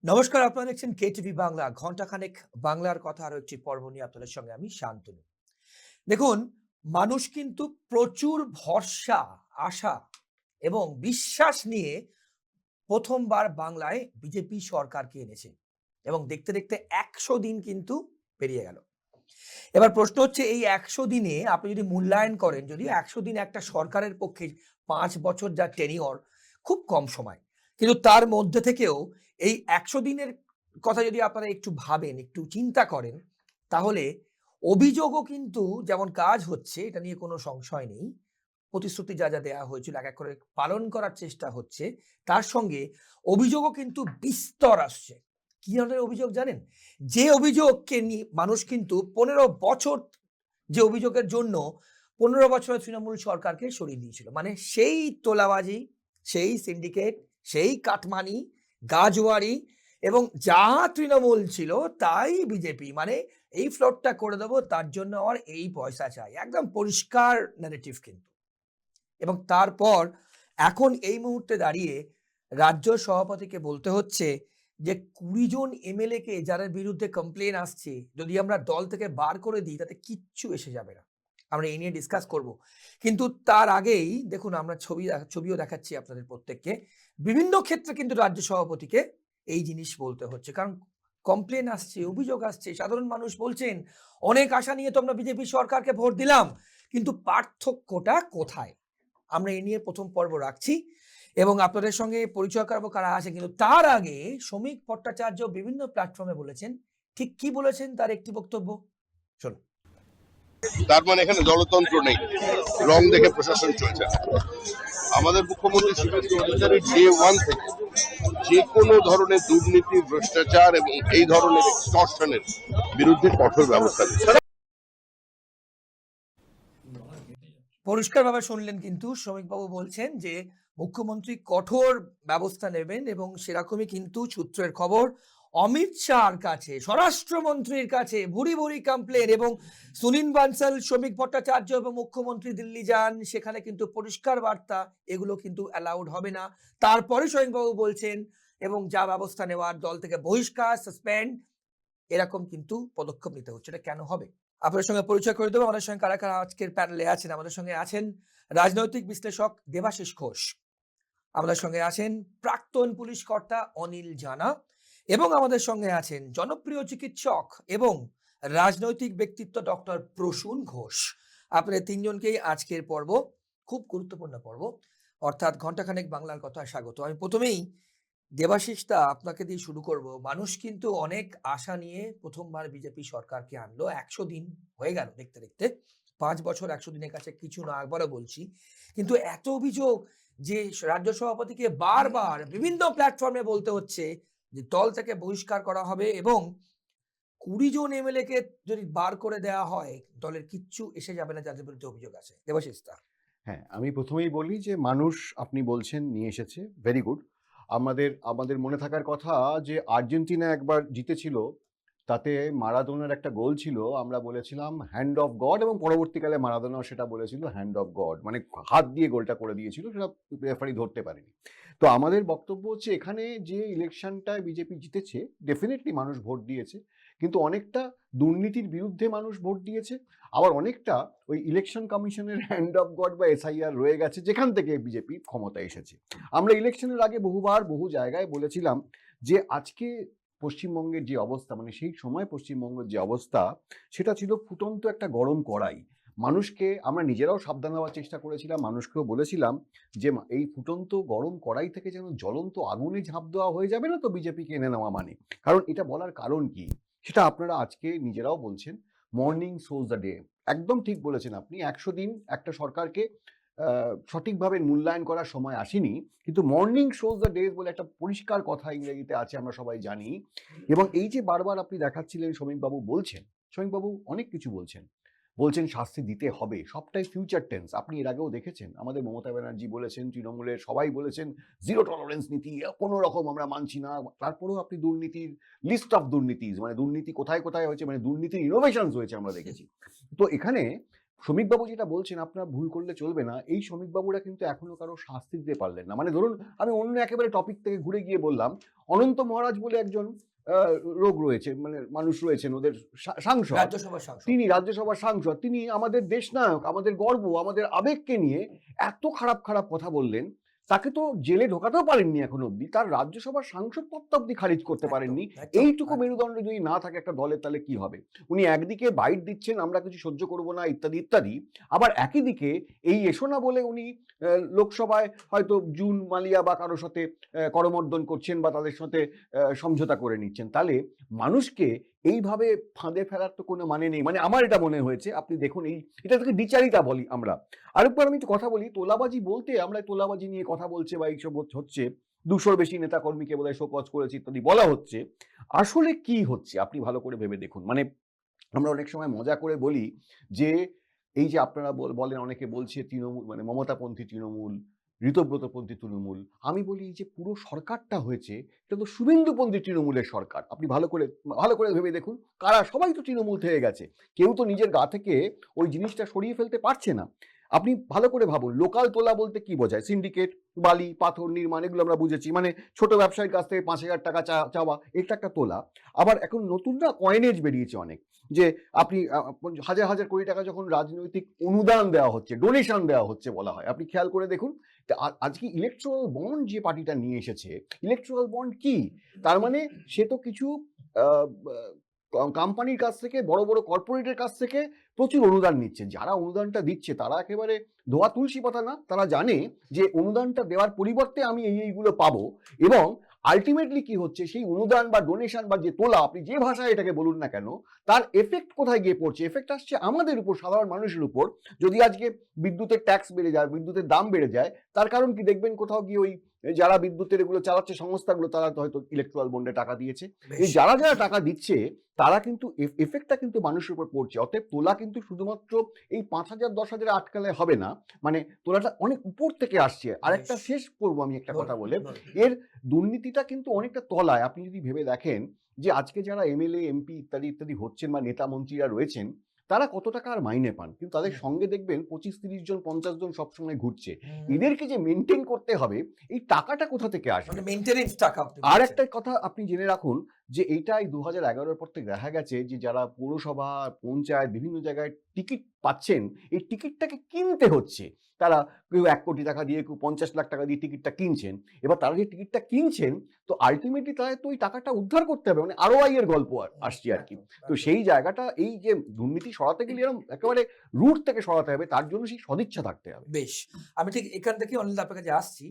নমস্কার, আপনারা দেখছেন কেটিভি বাংলা। ঘণ্টাখানেক বাংলার কথা আরো একটি পর্ব নিয়ে আপনাদের সঙ্গে আমি শান্তনু। দেখুন, মানুষ কিন্তু প্রচুর ভরসা, আশা এবং বিশ্বাস নিয়ে প্রথমবার বাংলায় বিজেপি সরকারকে এনেছে এবং দেখতে দেখতে ১০০ দিন কিন্তু পেরিয়ে গেল। এবার প্রশ্ন হচ্ছে, এই ১০০ দিনে আপনি যদি মূল্যায়ন করেন, যদিও ১০০ দিন একটা সরকারের পক্ষে ৫ বছর যা টেনিওর, খুব কম সময়। কিন্তু তার মধ্যে থেকেও এই ১০০ দিনের কথা যদি আপনারা একটু ভাবেন, একটু চিন্তা করেন, তাহলে অভিযোগও কিন্তু যেমন কাজ হচ্ছে, এটা নিয়ে কোনো সংশয় নেই। প্রতিশ্রুতি যা যা দেয়া হয়েছিল এক এক করে পালন করার চেষ্টা হচ্ছে। তার সঙ্গে অভিযোগও কিন্তু বিস্তর আসছে। কি ধরনের অভিযোগ জানেন? যে অভিযোগকে নিয়ে মানুষ কিন্তু ১৫ বছর, যে অভিযোগের জন্য ১৫ বছরের তৃণমূল সরকারকে সরিয়ে দিয়েছিল। মানে সেই তোলাবাজি, সেই সিন্ডিকেট, সেই কাটমানি, গাজওয়ারি এবং যা তৃণমূল ছিল তাই বিজেপি। মানে এই ফ্লটটা করে দেবো, তার জন্য আমার এই পয়সা চাই। একদম পরিষ্কার ন্যারেটিভ কিন্তু। এবং তারপর এখন এই মুহূর্তে দাঁড়িয়ে রাজ্য সভাপতিকে বলতে হচ্ছে যে ২০ জন এমএলএ কে যাদের বিরুদ্ধে কমপ্লেন আসছে, যদি আমরা দল থেকে বার করে দিই তাতে কিচ্ছু এসে যাবে না। আমরা এই নিয়ে ডিসকাস করব। কিন্তু তার আগেই দেখুন, আমরা ছবিও দেখাচ্ছি আপনাদের প্রত্যেককে। বিভিন্ন ক্ষেত্রে কিন্তু রাজ্য সভাপতিকে এই জিনিস বলতে হচ্ছে। কারণ কমপ্লেন আসছে, অভিযোগ আসছে। সাধারণ মানুষ বলছেন, অনেক আশা নিয়ে তো আমরা বিজেপি সরকারকে ভোট দিলাম, কিন্তু পার্থক্যটা কোথায়? আমরা এই নিয়ে প্রথম পর্ব রাখছি এবং আপনাদের সঙ্গে পরিচয় করাবো কারা আছে। কিন্তু তার আগে শ্রমিক ভট্টাচার্য বিভিন্ন প্ল্যাটফর্মে বলেছেন। ঠিক কি বলেছেন তার একটি বক্তব্য শুনুন। তার মানে এখানে গণতন্ত্র নেই, রং দেখে প্রশাসন চলছে। আমাদের মুখ্যমন্ত্রী শুভেন্দু অধিকারী ডে ওয়ান থেকে যে কোনো ধরনের দুর্নীতি, ভ্রষ্টাচার এবং এই ধরনের এক্সটর্শনের বিরুদ্ধে কঠোর ব্যবস্থা নিচ্ছে। পরিষ্কারভাবে শুনলেন, কিন্তু শ্রমিকবাবু বলছেন যে মুখ্যমন্ত্রী কঠোর ব্যবস্থা নেবেন এবং সেরকমই কিন্তু সূত্রের খবর। অমিত শাহর কাছে, স্বরাষ্ট্রমন্ত্রীর কাছে ভুরি ভুরি কমপ্লেন এবং সুনীল বানসাল, শ্রমিক ভট্টাচার্য এবং মুখ্যমন্ত্রী দিল্লি যান, সেখানে কিন্তু পরিষ্কার বার্তা এগুলো কিন্তু অ্যালাউড হবে না। তারপরে শ্রমিকবাবু বলছেন এবং যা ব্যবস্থা নেওয়ার, দল থেকে বহিষ্কার, সাসপেন্ড, এরকম কিন্তু পদক্ষেপ নিতে হচ্ছে। এটা কেন হবে? আপনাদের সঙ্গে পরিচয় করে দেবো। আমাদের সঙ্গে কারা কারা আজকের প্যানেলে আছেন। আমাদের সঙ্গে আছেন রাজনৈতিক বিশ্লেষক দেবাশিস ঘোষ, আমাদের সঙ্গে আছেন প্রাক্তন পুলিশ কর্তা অনিল জানা এবং আমাদের সঙ্গে আছেন জনপ্রিয় চিকিৎসক এবং রাজনৈতিক ব্যক্তিত্ব ডক্টর প্রসূন ঘোষ। আপনাদের তিনজনকেই আজকের পর্ব, খুব গুরুত্বপূর্ণ পর্ব, অর্থাৎ ঘণ্টাখানেক বাংলার কথা স্বাগত। আমি প্রথমেই দেবাশিসদা আপনাকে দিয়ে শুরু করব। মানুষ কিন্তু অনেক আশা নিয়ে প্রথমবার বিজেপি সরকারকে আনলো। ১০০ দিন হয়ে গেল দেখতে দেখতে। ৫ বছর ১০০ দিনের কাছে কিছু না, একবারও বলছি। কিন্তু এত অভিযোগ যে রাজ্য সভাপতিকে বারবার বিভিন্ন প্ল্যাটফর্মে বলতে হচ্ছে যে দল থেকে বহিষ্কার করা হবে এবং ২০ জন এমএলএ কে যদি বার করে দেওয়া হয়, দলের কিচ্ছু এসে যাবে না যাদের বিরুদ্ধে অভিযোগ আছে। দেবাশিসদা। হ্যাঁ, আমি প্রথমেই বলি যে মানুষ আপনি বলছেন নিয়ে এসেছে, ভেরি গুড। আমাদের আমাদের মনে থাকার কথা যে আর্জেন্টিনা একবার জিতেছিল, তাতে মারাদোনার একটা গোল ছিল, আমরা বলেছিলাম হ্যান্ড অফ গড, এবং পরবর্তীকালে মারাদোনাও সেটা বলেছিল হ্যান্ড অফ গড, মানে হাত দিয়ে গোলটা করে দিয়েছিল, সেটা রেফারি ধরতে পারেনি। তো আমাদের বক্তব্য হচ্ছে এখানে যে ইলেকশনটায় বিজেপি জিতেছে, ডেফিনেটলি মানুষ ভোট দিয়েছে, কিন্তু অনেকটা দুর্নীতির বিরুদ্ধে মানুষ ভোট দিয়েছে, আবার অনেকটা ওই ইলেকশন কমিশনের হ্যান্ড অফ গড বা এসআইআর রয়ে গেছে, যেখান থেকে বিজেপি ক্ষমতায় এসেছে। আমরা ইলেকশনের আগে বহুবার বহু জায়গায় বলেছিলাম যে আজকে পশ্চিমবঙ্গের যে অবস্থা, মানে সেই সময় পশ্চিমবঙ্গের যে অবস্থা, সেটা ছিল ফুটন্ত একটা গরম কড়াই। মানুষকে আমরা নিজেরাও সাবধান হওয়ার চেষ্টা করেছিলাম, মানুষকেও বলেছিলাম যে এই ফুটন্ত গরম কড়াই থেকে যেন জ্বলন্ত আগুনে ঝাঁপ দেওয়া হয়ে যাবে না তো বিজেপিকে এনে নেওয়া মানে। কারণ এটা বলার কারণ কি, সেটা আপনারা আজকে নিজেরাও বলছেন, মর্নিং শোজ দ্য ডে। একদম ঠিক বলেছেন আপনি, ১০০ দিন একটা সরকারকে সঠিকভাবে মূল্যায়ন করার সময় আসেনি, কিন্তু মর্নিং শোজ দ্য ডেজ বলে একটা পরিষ্কার কথা ইংরেজিতে আছে, আমরা সবাই জানি। এবং এই যে বারবার আপনি দেখাচ্ছিলেন, শ্রমিকবাবু বলছেন, শ্রমিকবাবু অনেক কিছু বলছেন, বলছেন শাস্তি দিতে হবে, সবটাই ফিউচার টেন্স। আপনি এর আগেও দেখেছেন, আমাদের মমতা ব্যানার্জি বলেছেন, তৃণমূলের সবাই বলেছেন জিরো টলারেন্স নীতি, কোনো রকম আমরা মানছি না। তারপরেও আপনি দুর্নীতির লিস্ট অফ দুর্নীতি, মানে দুর্নীতি কোথায় কোথায় হয়েছে, মানে দুর্নীতির ইনোভেশনস হয়েছে আমরা দেখেছি। তো এখানে শ্রমিকবাবু যেটা বলছেন আপনারা ভুল করলে চলবে না, এই শ্রমিকবাবুরা কিন্তু এখনো কারো শাস্তি দিতে পারলেন না। মানে ধরুন আমি অন্য একেবারে টপিক থেকে ঘুরে গিয়ে বললাম, অনন্ত মহারাজ বলে একজন লোক রয়েছে, মানে মানুষ রয়েছেন ওদের সাংসদ, রাজ্যসভার সাংসদ। তিনি রাজ্যসভার সাংসদ, তিনি আমাদের দেশনায়ক, আমাদের গর্ব, আমাদের আবেগকে নিয়ে এত খারাপ খারাপ কথা বললেন, তাকে তো জেলে ঢোকাতেও পারেননি এখন অব্দি, তার রাজ্যসভার সাংসদ পদটা অব্দি খারিজ করতে একদম, পারেননি। একদম, এইটুকু একদম। মেরুদণ্ড যদি না থাকে একটা দলের, তাহলে কি হবে? উনি একদিকে বাইট দিচ্ছেন আমরা কিছু সহ্য করব না ইত্যাদি ইত্যাদি, আবার একই দিকে এই এসো না বলে উনি লোকসভায় হয়তো জুন মালিয়া বা কারোর সাথে করমর্দন করছেন বা তাদের সাথে সমঝোতা করে নিচ্ছেন। তাহলে মানুষকে এইভাবে ফাঁদে ফেলার তো কোনো মানে নেই। মানে আমার এটা মনে হয়েছে, আপনি দেখুন এটা থেকে দ্বিচারিতা বলি আমরা। আরেকবার আমি একটু কথা বলি, তোলাবাজি বলতে আমরা তোলাবাজি নিয়ে কথা বলছে বা এইসব হচ্ছে, 200-র বেশি নেতাকর্মীকে বোধহয় শোকজ করেছে ইত্যাদি বলা হচ্ছে। আসলে কি হচ্ছে আপনি ভালো করে ভেবে দেখুন। মানে আমরা অনেক সময় মজা করে বলি যে এই যে আপনারা বলেন, অনেকে বলছে তৃণমূল মানে মমতাপন্থী তৃণমূল, ঋতব্রতপন্থী তৃণমূল। আমি বলি যে পুরো সরকারটা হয়েছে এটা তো শুভেন্দুপন্থী তৃণমূলের সরকার। আপনি ভালো করে ভেবে দেখুন, কারা সবাই তো তৃণমূল থেকে গেছে, কেউ তো নিজের গা থেকে ওই জিনিসটা সরিয়ে ফেলতে পারছে না। আপনি ভালো করে ভাবুন, লোকাল তোলা বলতে কি বোঝায়? সিন্ডিকেট, বালি পাথর নির্মাণ, এগুলো আমরা বুঝেছি। মানে ছোট ব্যবসায়ীর কাছ থেকে 5,000 টাকা চাওয়া, এটা একটা তোলা। আবার এখন নতুন না কয়েনেজ বেরিয়েছে অনেক, যে আপনি হাজার হাজার কোটি টাকা যখন রাজনৈতিক অনুদান দেওয়া হচ্ছে, ডোনেশন দেওয়া হচ্ছে বলা হয়, আপনি খেয়াল করে দেখুন। আজকে ইলেকট্রাল বন্ড যে পার্টিটা নিয়ে এসেছে, ইলেকট্রাল বন্ড কি? তার মানে সে তো কিছু কোম্পানির কাছ থেকে, বড় বড় কর্পোরেটের কাছ থেকে প্রচুর অনুদান নিচ্ছে। যারা অনুদানটা দিচ্ছে তারা একেবারে ধোয়া তুলসী পাতা না, তারা জানে যে অনুদানটা দেওয়ার পরিবর্তে আমি এইগুলো পাবো। এবং আলটিমেটলি কি হচ্ছে, সেই অনুদান বা ডোনেশন বা যে তোলা, আপনি যে ভাষায় এটাকে বলুন না কেন, তার এফেক্ট কোথায় গিয়ে পড়ছে? এফেক্ট আসছে আমাদের উপর, সাধারণ মানুষের উপর। যদি আজকে বিদ্যুতের ট্যাক্স বেড়ে যায়, বিদ্যুতের দাম বেড়ে যায়, তার কারণ কি দেখবেন কোথাও গিয়ে ওই যারা বিদ্যুতের এগুলো চালাচ্ছে সংস্থাগুলো, তারা তো হয়তো ইলেকট্রাল বন্ডে টাকা দিয়েছে। এই যারা যারা টাকা দিচ্ছে তারা কিন্তু এফেক্টটা কিন্তু মানুষের উপর পড়ছে। অতএব তোলা কিন্তু শুধুমাত্র এই 5,000 10,000 আটকালে হবে না, মানে তোলাটা অনেক উপর থেকে আসছে। আরেকটা শেষ করবো আমি একটা কথা বলে, এর দুর্নীতিটা কিন্তু অনেকটা তলায়। আপনি যদি ভেবে দেখেন যে আজকে যারা এমএলএ এমপি ইত্যাদি ইত্যাদি হচ্ছেন বা নেতা মন্ত্রীরা রয়েছেন, তারা কত টাকা আর মাইনে পান, কিন্তু তাদের সঙ্গে দেখবেন 25-30 জন 50 জন সবসময় ঘুরছে। এদেরকে যে মেনটেন করতে হবে, এই টাকাটা কোথা থেকে আসবে? মেইনটেনেন্স টাকা। আর একটা কথা আপনি জেনে রাখুন, যে এইটাই 2011-র পর থেকে দেখা গেছে যে যারা পৌরসভা, পঞ্চায়েত বিভিন্ন জায়গায় টিকিট পাচ্ছেন, এই টিকিটটাকে কিনতে হচ্ছে। তারা কেউ 1 কোটি টাকা দিয়ে, কেউ 50 লাখ টাকা দিয়ে টিকিটটা কিনছেন। এবার তারা যে টিকিটটা কিনছেন, তো আলটিমেটলি তাদের তো ওই টাকাটা উদ্ধার করতে হবে, মানে ROI এর গল্প আসছে আর কি। তো সেই জায়গাটা, এই যে দুর্নীতি সরাতে গেলে এরকম একেবারে রুট থেকে সরাতে হবে, তার জন্য সেই সদিচ্ছা থাকতে হবে। বেশ, আমি ঠিক এখান থেকে অনিল আপনার কাছে আসছি।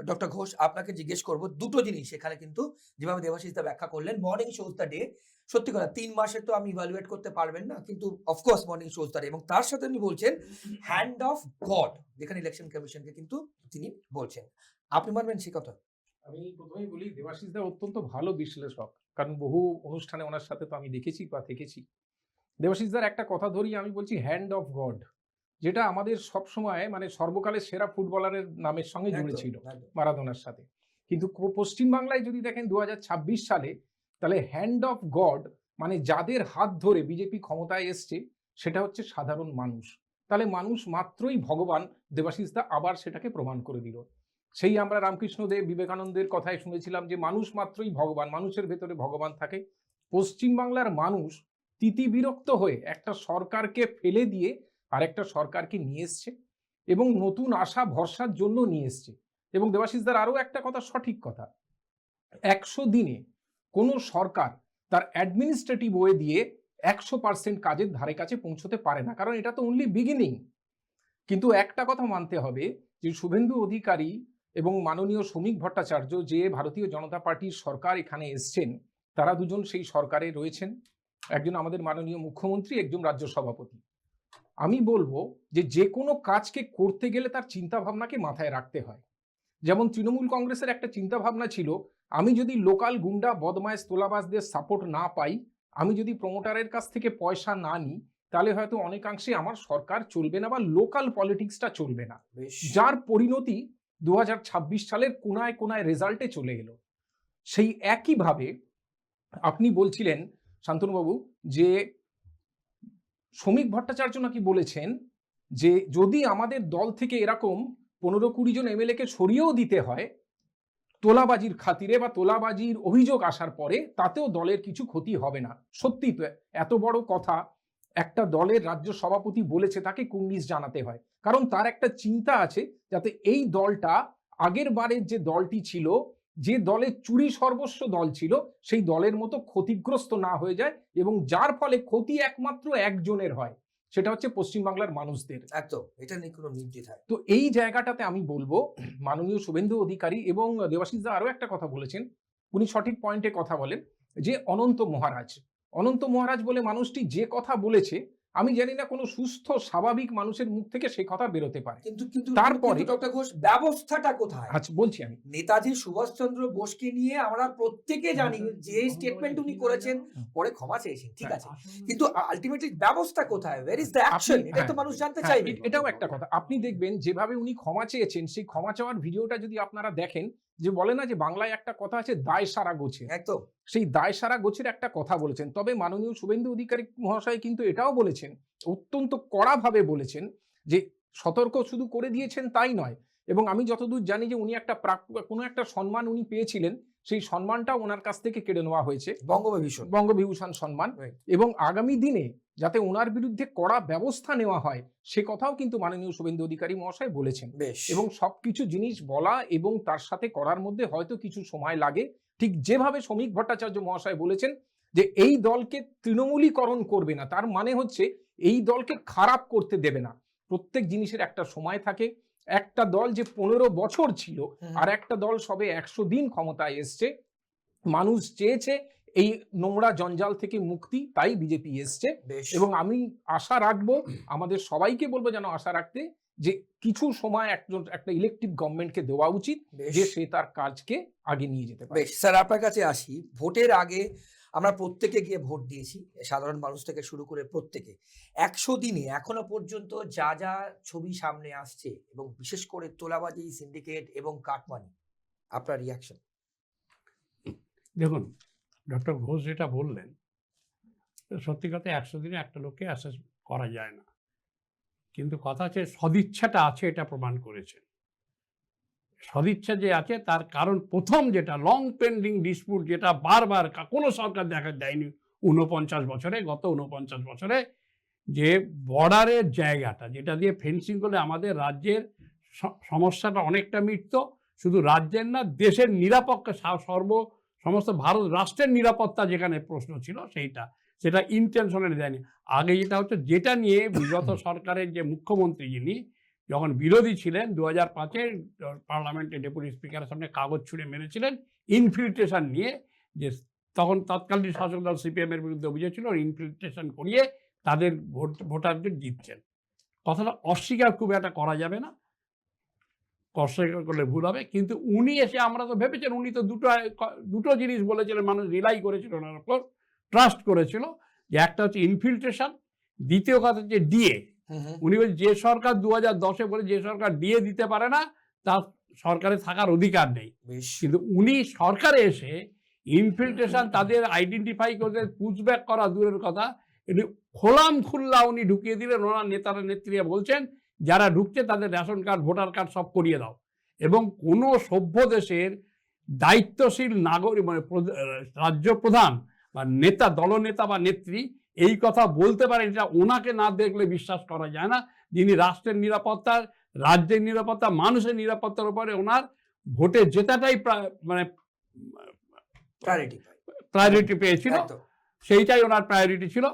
ডক্টর ঘোষ, আপনাকে জিজ্ঞেস করব দুটো জিনিস এখানে, কিন্তু যেভাবে দেবাশিস দা ব্যাখ্যা করলেন, মর্নিং শোজ দ্য ডে, সত্যি কথা 3 মাসে তো আমি ইভালুয়েট করতে পারবেন না, কিন্তু of course morning shows the day, এবং তার সাথে উনি বলছেন হ্যান্ড অফ গড, যেখানে ইলেকশন কমিশনকে কিন্তু তিনি বলছেন। আপনি মানবেন সেই কথা? আমি প্রথমেই বলি, দেবাশিস দা অত্যন্ত ভালো বিশ্লেষক, কারণ বহু অনুষ্ঠানে ওনার সাথে তো আমি দেখেছি বা থেকেছি। দেবাশিস দার একটা কথা ধরি, আমি বলছি হ্যান্ড অফ গড, যেটা আমাদের সবসময় মানে সর্বকালের সেরা ফুটবলারের নামের সঙ্গে জুড়ে ছিল, মারাদোনার সাথে। কিন্তু পশ্চিমবাংলায় যদি দেখেন 2026 সালে, তাহলে হ্যান্ড অফ গড মানে যাদের হাত ধরে বিজেপি ক্ষমতায় এসছে, সেটা হচ্ছে সাধারণ মানুষ। তাহলে মানুষ মাত্রই ভগবান, দেবাশিস দা আবার সেটাকে প্রমাণ করে দিল। সেই আমরা রামকৃষ্ণদেব, বিবেকানন্দের কথায় শুনেছিলাম যে মানুষ মাত্রই ভগবান, মানুষের ভেতরে ভগবান থাকে। পশ্চিমবাংলার মানুষ তিতিবিরক্ত হয়ে একটা সরকারকে ফেলে দিয়ে আরেকটা সরকারকে নিয়ে এসছে, এবং নতুন আশা ভরসার জন্য নিয়ে এসছে। এবং দেবাশিস দার আরো একটা কথা, সঠিক কথা, 100 দিনে কোনো সরকার তার অ্যাডমিনিস্ট্রেটিভ ওয়ে দিয়ে 100% কাজের ধারে কাছে পৌঁছতে পারে না, কারণ এটা তো অনলি বিগিনিং। কিন্তু একটা কথা মানতে হবে যে শুভেন্দু অধিকারী এবং মাননীয় শ্রমিক ভট্টাচার্য, যে ভারতীয় জনতা পার্টির সরকার এখানে এসছেন, তারা দুজন সেই সরকারে রয়েছেন। একজন আমাদের মাননীয় মুখ্যমন্ত্রী, একজন রাজ্য সভাপতি। আমি বলবো যে কোনো কাজকে করতে গেলে তার চিন্তা ভাবনাকে মাথায় রাখতে হয়। যেমন তৃণমূল কংগ্রেসের একটা চিন্তা ভাবনা ছিল, আমি যদি লোকাল গুন্ডা বদমাইশ তোলাবাজদের সাপোর্ট না পাই, আমি যদি প্রমোটারের কাছ থেকে পয়সা না নিই, তাহলে হয়তো অনেকাংশে আমার সরকার চলবে না বা লোকাল পলিটিক্সটা চলবে না। যার পরিণতি 2026 সালের কোনায় কোনায় রেজাল্টে চলে এলো। সেই একইভাবে আপনি বলছিলেন শান্তনুবাবু যে শ্রমিক ভট্টাচার্য নাকি বলেছেন যে যদি আমাদের দল থেকে এরকম 15-20 জন এমএলএ কে সরিয়েও দিতে হয় তোলাবাজির খাতিরে বা তোলাবাজির অভিযোগ আসার পরে, তাতেও দলের কিছু ক্ষতি হবে না। সত্যি তো এত বড় কথা একটা দলের রাজ্য সভাপতি বলেছে, তাকে কুর্নিশ জানাতে হয়, কারণ তার একটা চিন্তা আছে যাতে এই দলটা আগের বারের যে দলটি ছিল, যে দলের চুরি সর্বস্ব দল ছিল, সেই দলের মতো ক্ষতিগ্রস্ত না হয়ে যায়, এবং যার ফলে ক্ষতি একমাত্র একজনের হয়, সেটা হচ্ছে পশ্চিমবাংলার মানুষদের। একদম, এটা নিয়ে কোনো নির্দ্বিধায়। তো এই জায়গাটাতে আমি বলবো মাননীয় শুভেন্দু অধিকারী এবং দেবাশিস দা আরো একটা কথা বলেছেন, উনি সঠিক পয়েন্টে কথা বলেন, যে অনন্ত মহারাজ বলে মানুষটি যে কথা বলেছে, আমি জানি না কোনো সুস্থ স্বাভাবিক মানুষের মুখ থেকে সেই কথা বেরোতে পারে। কিন্তু কিন্তু তারপরে- ডক্টর ঘোষ, ব্যবস্থাটা কোথায়? আচ্ছা বলছি আমি, নেতাজি সুভাষচন্দ্র বোসকে নিয়ে আমরা প্রত্যেকে জানি যে স্টেটমেন্ট উনি করেছেন, পরে ক্ষমা চেয়েছেন, ঠিক আছে, কিন্তু আলটিমেটলি ব্যবস্থা কোথায়? Where is the action? এটা তো মানুষ জানতে হ্যাঁ, চাইবে। এটাও একটা কথা। আপনি দেখবেন যেভাবে উনি ক্ষমা চেয়েছেন, সেই ক্ষমা চাওয়ার ভিডিওটা যদি আপনারা দেখেন, যে বলে না যে বাংলায় একটা কথা আছে দায় সারা গোছে, একদম। সেই দায় সারা গোছের একটা কথা বলেছেন। তবে মাননীয় শুভেন্দু অধিকারী মহাশয় কিন্তু এটাও বলেছেন, অত্যন্ত কড়াভাবে বলেছেন, যে সতর্ক শুধু করে দিয়েছেন তাই নয়, এবং আমি যতদূর জানি যে উনি একটা কোনো একটা সম্মান উনি পেয়েছিলেন, সেই সম্মানটাও ওনার কাছ থেকে কেড়ে নেওয়া হয়েছে, বঙ্গবিভূষণ। বঙ্গবিভূষণ সম্মান, Right. এবং আগামী দিনে যাতে ওনার বিরুদ্ধে কড়া ব্যবস্থা নেওয়া হয়, সে কথাও কিন্তু মাননীয় শুভেন্দু অধিকারী মহাশয় বলেছেন। বেশ। এবং সবকিছু জিনিস বলা এবং তার সাথে করার মধ্যে হয়তো কিছু সময় লাগে, ঠিক যেভাবে শ্রমিক ভট্টাচার্য মহাশয় বলেছেন যে এই দলকে তৃণমূলীকরণ করবে না, তার মানে হচ্ছে এই দলকে খারাপ করতে দেবে না। প্রত্যেক জিনিসের একটা সময় থাকে। একটা দল যে 15 বছর ছিল, আর একটা দল সবে 100 দিন ক্ষমতায় এসছে, মানুষ চেয়েছে এই নোংরা জঞ্জাল থেকে মুক্তি, তাই বিজেপি এসছে। বেশ। এবং আমি আশা রাখবো, আমাদের সবাইকে বলবো যেন আশা রাখতে, যে কিছু সময় একটা ইলেকটিভ গভর্নমেন্টকে দেওয়া উচিত, বেশ। যে সে তার কাজকে আগে নিয়ে যেতে পারে। বেশ স্যার, আপনার কাছে আসি। ভোটের আগে আমরা প্রত্যেকে গিয়ে ভোট দিয়েছি, সাধারণ মানুষ থেকে শুরু করে প্রত্যেকে। 100 দিনে এখনো পর্যন্ত যা যা ছবি সামনে আসছে, এবং বিশেষ করে তোলাবাজি, সিন্ডিকেট এবং কাটমানি, আপনার রিয়াকশন? দেখুন, ডক্টর ঘোষ যেটা বললেন, সত্যি কথা 100 দিনে একটা লোককে অ্যাসেস করা যায় না, কিন্তু কথা হচ্ছে সদিচ্ছাটা আছে, এটা প্রমাণ করেছেন। সদিচ্ছা যে আছে তার কারণ, প্রথম যেটা লং পেন্ডিং ডিসপিউট, যেটা বারবার কোনো সরকার দেখা দেয়নি 49 বছরে, গত 49 বছরে, যে বর্ডারের জায়গাটা যেটা দিয়ে ফেন্সিং করলে আমাদের রাজ্যের সমস্যাটা অনেকটা মিটত। শুধু রাজ্যের না, দেশের নিরাপত্তা, সমস্ত ভারত রাষ্ট্রের নিরাপত্তা যেখানে প্রশ্ন ছিল, সেটা ইন্টেনশনালি দেয়নি। আগে যেটা হচ্ছে, যেটা নিয়ে বিগত সরকারের যে মুখ্যমন্ত্রী যিনি যখন বিরোধী ছিলেন 2005-এ পার্লামেন্টে ডেপুটি স্পিকারের সামনে কাগজ ছুঁড়ে মেরেছিলেন ইনফিল্ট্রেশন নিয়ে, যে তখন তৎকালীন শাসক দল সিপিএমের বিরুদ্ধে অভিযোগ ছিল ইনফিল্ট্রেশন করিয়ে তাদের ভোটারদের জিতছেন। কথাটা অস্বীকার খুব একটা করা যাবে না, অস্বীকার করলে ভুল হবে। কিন্তু উনি এসে, আমরা তো ভেবেছেন, উনি তো দুটো জিনিস বলেছিলেন, মানুষ রিলাই করেছিল ওনার উপর, ট্রাস্ট করেছিল, যে একটা হচ্ছে ইনফিল্ট্রেশন, দ্বিতীয় কথা হচ্ছে ডিএ। উনি বলছেন যে সরকার 2010-এ বলে যে সরকার ডিএ দিতে পারে না, তার সরকারে থাকার অধিকার নেই। কিন্তু উনি সরকারে এসে ইনফিল্ট্রেশন, তাদের আইডেন্টিফাই করে পুশব্যাক করা দূরের কথা, এটি খোলামখুল্লা উনি ঢুকিয়ে দিলেন। ওনার নেতারা নেত্রীরা বলছেন যারা ঢুকছে তাদের রেশন কার্ড, ভোটার কার্ড সব করিয়ে দাও। এবং কোনো সভ্য দেশের দায়িত্বশীল নাগরিক, মানে রাজ্য প্রধান বা নেতা, দলনেতা বা নেত্রী এই কথা বলতে পারেন, এটা ওনাকে না দেখলে বিশ্বাস করা যায় না, যিনি রাষ্ট্রের নিরাপত্তা, রাজ্যের নিরাপত্তা, মানুষের নিরাপত্তার উপরে ওনার ভোটে জেতাটাই মানে প্রায়োরিটি পেয়েছিল, সেইটাই ওনার প্রায়োরিটি ছিল।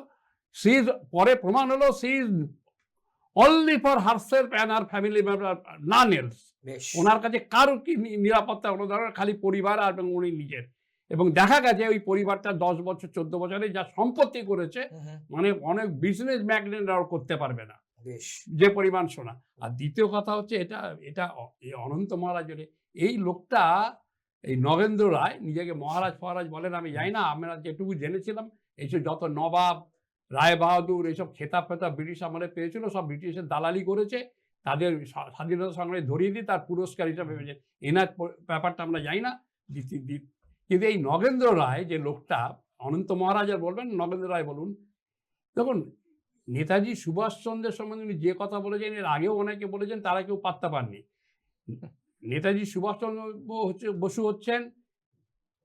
পরে প্রমাণ হলো she is only for herself and her family member, none else. ওনার কাছে কারো কি নিরাপত্তা কোনো ধরনের, খালি পরিবার আর উনি নিজের। এবং দেখা গেছে ওই পরিবারটা 10 বছর 14 বছরে যা সম্পত্তি করেছে, মানে অনেক বিজনেস ম্যাগনেটরাও করতে পারবে না যে পরিমাণ সোনা। আর দ্বিতীয় কথা হচ্ছে, এটা অনন্ত মহারাজের এই লোকটা, এই নগেন্দ্র রায়, নিজেকে মহারাজ ফহারাজ বলেন আমি জানি না, আমরা যেটুকু জেনেছিলাম, এইসব যত নবাব, রায় বাহাদুর, এইসব খেতাব ফেতাব ব্রিটিশ আমলে পেয়েছিল, সব ব্রিটিশের দালালি করেছে, তাদের স্বাধীনতা সংগ্রামে ধরিয়ে দিয়ে তার পুরস্কার হিসাবে ভেবেছে। এনার ব্যাপারটা আমরা জানি না। কিন্তু এই নগেন্দ্র রায় যে লোকটা, অনন্ত মহারাজার বলবেন, নগেন্দ্র রায় বলুন, দেখুন নেতাজি সুভাষচন্দ্রের সম্বন্ধে উনি যে কথা বলেছেন এর আগেও অনেকে বলেছেন, তারা কেউ পাত্তা পাননি। নেতাজি সুভাষচন্দ্র বসু হচ্ছেন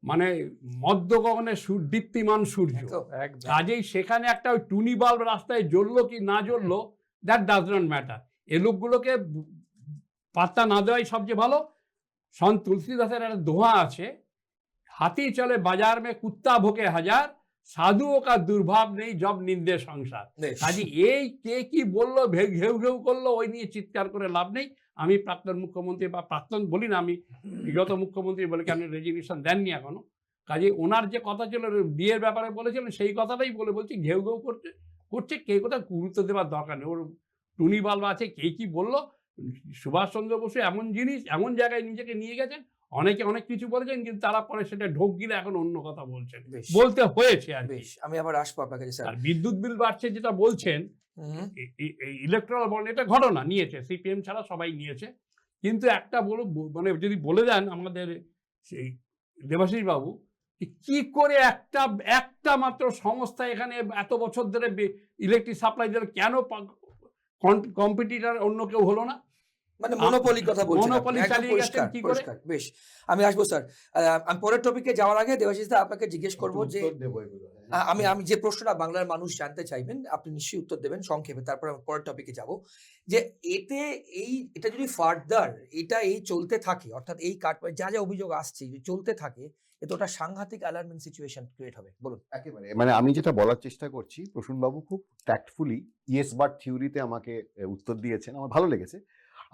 মানে মধ্য গগনের দীপ্তিমান সূর্য। একদম। একদম। কাজেই সেখানে একটা ওই টুনি বাল্ব রাস্তায় জ্বললো কি না জ্বললো, দ্যাট ডাজ নট ম্যাটার। এ লোকগুলোকে পাত্তা না দেওয়াই সবচেয়ে ভালো। সন্ত তুলসীদাসের একটা দোহা আছে, হাতি চলে বাজার মে কুত্তা ভোকে হাজার, সাধুও কা দুর্ভাব নেই জব নিন্দে সংসার। বেশ। কাজে এই কে কি বললো, ঘেউ ঘেউ করলো, ওই নিয়ে চিৎকার করে লাভ নেই। আমি প্রাক্তন মুখ্যমন্ত্রী, বা প্রাক্তন বলি না, আমি বিগত মুখ্যমন্ত্রী বলে কেন রেজিগনেশন দেননি এখনো। কাজে ওনার যে কথা ছিল বিয়ের ব্যাপারে বলেছিলেন, সেই কথাটাই বলছি, ঘেউ ঘেউ করছে কে কোথাও গুরুত্ব দেওয়ার দরকার নেই। ওর টুনি বাল্ব আছে, কে কি বললো। সুভাষচন্দ্র বসু এমন জিনিস, এমন জায়গায় নিজেকে নিয়ে গেছেন, অনেকে অনেক কিছু বলেছেন, কিন্তু তারা পরে সেটা ঢোক গিলে এখন অন্য কথা বলছেন, বেশ। বলতে হয়েছে আর কি। বেশ, আমি আবার আসবো আপনার কাছে স্যার। আর বিদ্যুৎ বিল বাড়ছে যেটা বলছেন, হুম, ইলেকট্রাল বন্ড, এটা ঘটনা নিয়েছে, সিপিএম ছাড়া সবাই নিয়েছে। কিন্তু একটা মানে যদি বলে দেন আমাদের সেই দেবাশিস বাবু, কি করে একটা মাত্র সংস্থা এখানে এত বছর ধরে ইলেকট্রিক সাপ্লাই দিল, কেন কম্পিটিটর অন্য কেউ হলো না? মানে মনোপলির কথা বলছেন আপনি, মনোপলি একদম চালিয়ে গেছেন পরিষ্কার, কি করে? পরিষ্কার। বেশ, আমি আসবো স্যার। আমি পরের টপিকে যাওয়ার আগে দেবাশিস দা আপনাকে জিজ্ঞেস করবো যে উত্তর দেবো এগুলো। আমি যে প্রশ্নটা বাংলার মানুষ জানতে চাইবেন, আপনি নিশ্চয়ই উত্তর দেবেন সংক্ষেপে, তারপর আমি পরের টপিকে যাব। যে এটা যদি ফার্দার এই চলতে থাকে, অর্থাৎ এই যা যা অভিযোগ আসছে যদি চলতে থাকে, এতে ওটা সাংঘাতিক অ্যালার্মিং সিচুয়েশন ক্রিয়েট হবে। বলুন। একেবারে মানে আমি যেটা বলার চেষ্টা করছি, প্রসূনবাবু খুব ট্যাক্টফুলি ইয়েস বাট থিওরিতে আমাকে উত্তর দিয়েছেন, আমার ভালো লেগেছে।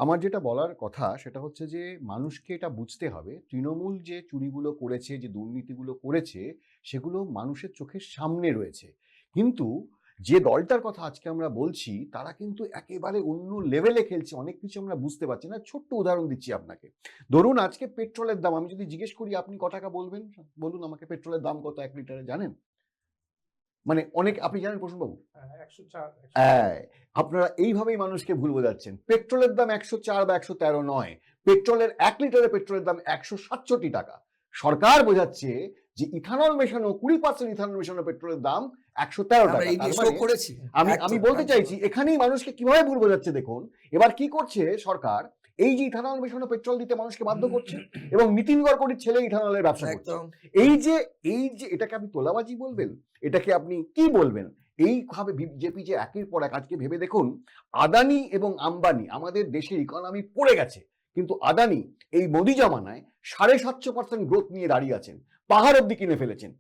আমার যেটা বলার কথা সেটা হচ্ছে যে মানুষকে এটা বুঝতে হবে, তৃণমূল যে চুরিগুলো করেছে, যে দুর্নীতিগুলো করেছে, সেগুলো মানুষের চোখের সামনে রয়েছে। কিন্তু যে দলটার কথা আজকে আমরা বলছি, তারা কিন্তু একেবারে অন্য লেভেলে খেলছে, অনেক কিছু আমরা বুঝতে পারছি না। ছোট্ট উদাহরণ দিচ্ছি আপনাকে। ধরুন আজকে পেট্রোলের দাম, আমি যদি জিজ্ঞেস করি আপনি ক টাকা বলবেন, বলুন আমাকে পেট্রোলের দাম কত 1 লিটারে, জানেন? মানে অনেক, আপনি জানেন প্রসূনবাবু? 104 হ্যাঁ, আপনারা এইভাবেই মানুষকে ভুল বোঝাচ্ছেন। পেট্রোলের দাম 104 বা 113 নয়, পেট্রোলের 1 লিটারে পেট্রোলের দাম 167 টাকা। সরকার বোঝাচ্ছে যে ইথানল মেশানো 20% ইথানল মেশানো পেট্রোলের দাম 113 আমরা টাকা। এই তার নিয়ে মানে শো করেছি। আমি একদম, বলতে একদম। চাইছি এখানেই মানুষকে কিভাবে ভুল বোঝাচ্ছে দেখুন। এবার কি করছে সরকার, এই যে ইথানল মেশানো পেট্রোল দিতে মানুষকে বাধ্য করছে, এবং নীতিন গডকরির ছেলে ইথানলের ব্যবসা করছে। একদম। এই যে এটাকে আপনি তোলাবাজি বলবেন, এটাকে আপনি কি বলবেন? এইভাবে বিজেপি যে একের পর এক, আজকে ভেবে দেখুন, আদানি এবং আম্বানি, আমাদের দেশের ইকোনমি পড়ে গেছে, কিন্তু আদানি এই মোদি জামানায় 750% গ্রোথ নিয়ে দাঁড়িয়ে আছেন, পাহাড় অব্দি কিনে ফেলেছেন।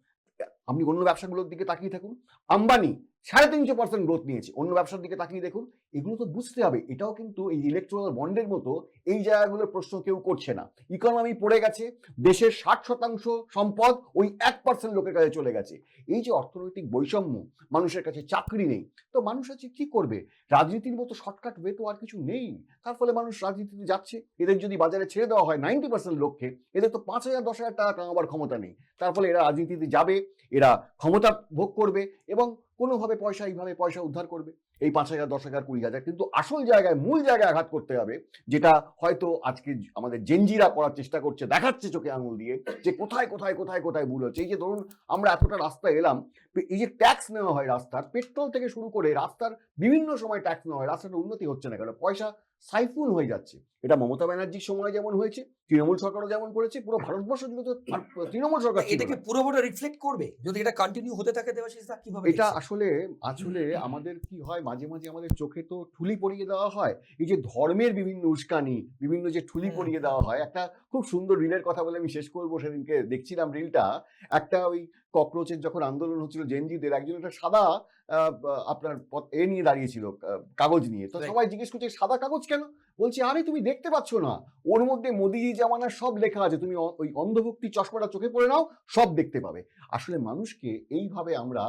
আপনি অন্য ব্যবসাগুলোর দিকে তাকিয়ে থাকুন, আম্বানি 350% গ্রোথ নিয়েছে, অন্য ব্যবসার দিকে তাকিয়ে দেখুন। এগুলো তো বুঝতে হবে। এটাও কিন্তু এই ইলেকট্রাল বন্ডের মতো এই জায়গাগুলোর প্রশ্ন কেউ করছে না। ইকোনমি পড়ে গেছে, দেশের 60% সম্পদ ওই 1% লোকের কাছে চলে গেছে। এই যে অর্থনৈতিক বৈষম্য, মানুষের কাছে চাকরি নেই, তো মানুষ আছে কি করবে? রাজনীতির মতো শর্টকাট ওয়ে তো আর কিছু নেই। তার ফলে মানুষ রাজনীতিতে যাচ্ছে। এদের যদি বাজারে ছেড়ে দেওয়া হয় 90% লোককে, এদের তো 5,000 10,000 টাকা কামাবার ক্ষমতা নেই। তার ফলে এরা রাজনীতিতে যাবে, এরা ক্ষমতা ভোগ করবে এবং কোনোভাবে এইভাবে পয়সা উদ্ধার করবে, এই 5,000 10,000 20,000। কিন্তু আসল জায়গায়, মূল জায়গায় আঘাত করতে হবে, যেটা হয়তো আজকে আমাদের জেনজিরা করার চেষ্টা করছে, দেখাচ্ছে চোখে আঙুল দিয়ে যে কোথায় কোথায় কোথায় কোথায় ভুল হচ্ছে। এই যে ধরুন আমরা এতটা রাস্তা এলাম, এই যে ট্যাক্স নেওয়া হয় রাস্তার, পেট্রোল থেকে শুরু করে রাস্তার বিভিন্ন সময় ট্যাক্স নেওয়া হয়, রাস্তাটা উন্নতি হচ্ছে না কেন? পয়সা সাইফুন হয়ে যাচ্ছে। এটা মমতা ব্যানার্জির সময় যেমন হয়েছে, তৃণমূল সরকারও যেমন করেছে, পুরো ভারতবর্ষ জুড়ে তো তৃণমূল সরকার ছিল এটাকে না। পুরোপুরি রিফ্লেক্ট করবে যদি এটা কন্টিনিউ হতে থাকে দেবাশিস দা, কিভাবে এটা দেখছেন? আসলে আমাদের কি হয়, মাঝে মাঝে আমাদের চোখে তো ঠুলি পরিয়ে দেওয়া হয়। এই যে ধর্মের বিভিন্ন উস্কানি, বিভিন্ন যে ঠুলি পরিয়ে দেওয়া হয়। একটা খুব সুন্দর রিলের কথা বলে আমি শেষ করবো। সেদিনকে দেখছিলাম রিলটা, একটা ওই ককরোচের যখন আন্দোলন হচ্ছিল জেনজিদের, একজন একটা সাদা আপনার নিয়ে দাঁড়িয়েছিল, কাগজ নিয়ে। তো Right. সবাই জিজ্ঞেস করছে সাদা কাগজ কেন? বলছি আরে তুমি দেখতে পাচ্ছ না, ওর মধ্যে মোদিজি জামানার সব লেখা আছে, তুমি ওই অন্ধভক্তি চশমাটা চোখে পড়ে নাও, সব দেখতে পাবে। আসলে মানুষকে এইভাবে আমরা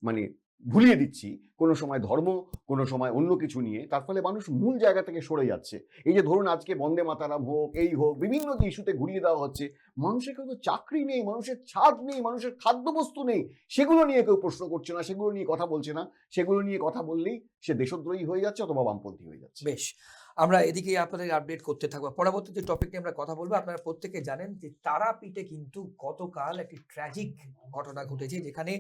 মানে ভুলিয়ে দিচ্ছি, কোনো সময় ধর্ম, কোনো সময় অন্য কিছু নিয়ে। তার ফলে মানুষ মূল জায়গা থেকে সরে যাচ্ছে। এই যে ধরুন আজকে বন্দে মাতারাম হোক, এই হোক, বিভিন্ন যে ইস্যুতে ঘুরিয়ে দেওয়া হচ্ছে, মানুষের কিন্তু চাকরি নেই, মানুষের ছাদ নেই, মানুষের খাদ্যবস্তু নেই, সেগুলো নিয়ে কেউ প্রশ্ন করছে না, সেগুলো নিয়ে কথা বলছে না। সেগুলো নিয়ে কথা বললেই সে দেশদ্রোহী হয়ে যাচ্ছে অথবা বামপন্থী হয়ে যাচ্ছে। বেশ, আমরা এদিকে আপনাদের আপডেট করতে থাকবো। পরবর্তী যে টপিক নিয়ে আমরা কথা বলবো, আপনারা প্রত্যেকে জানেন যে তারাপীঠে কিন্তু গতকাল একটি ট্র্যাজিক ঘটনা ঘটেছে, যেখানে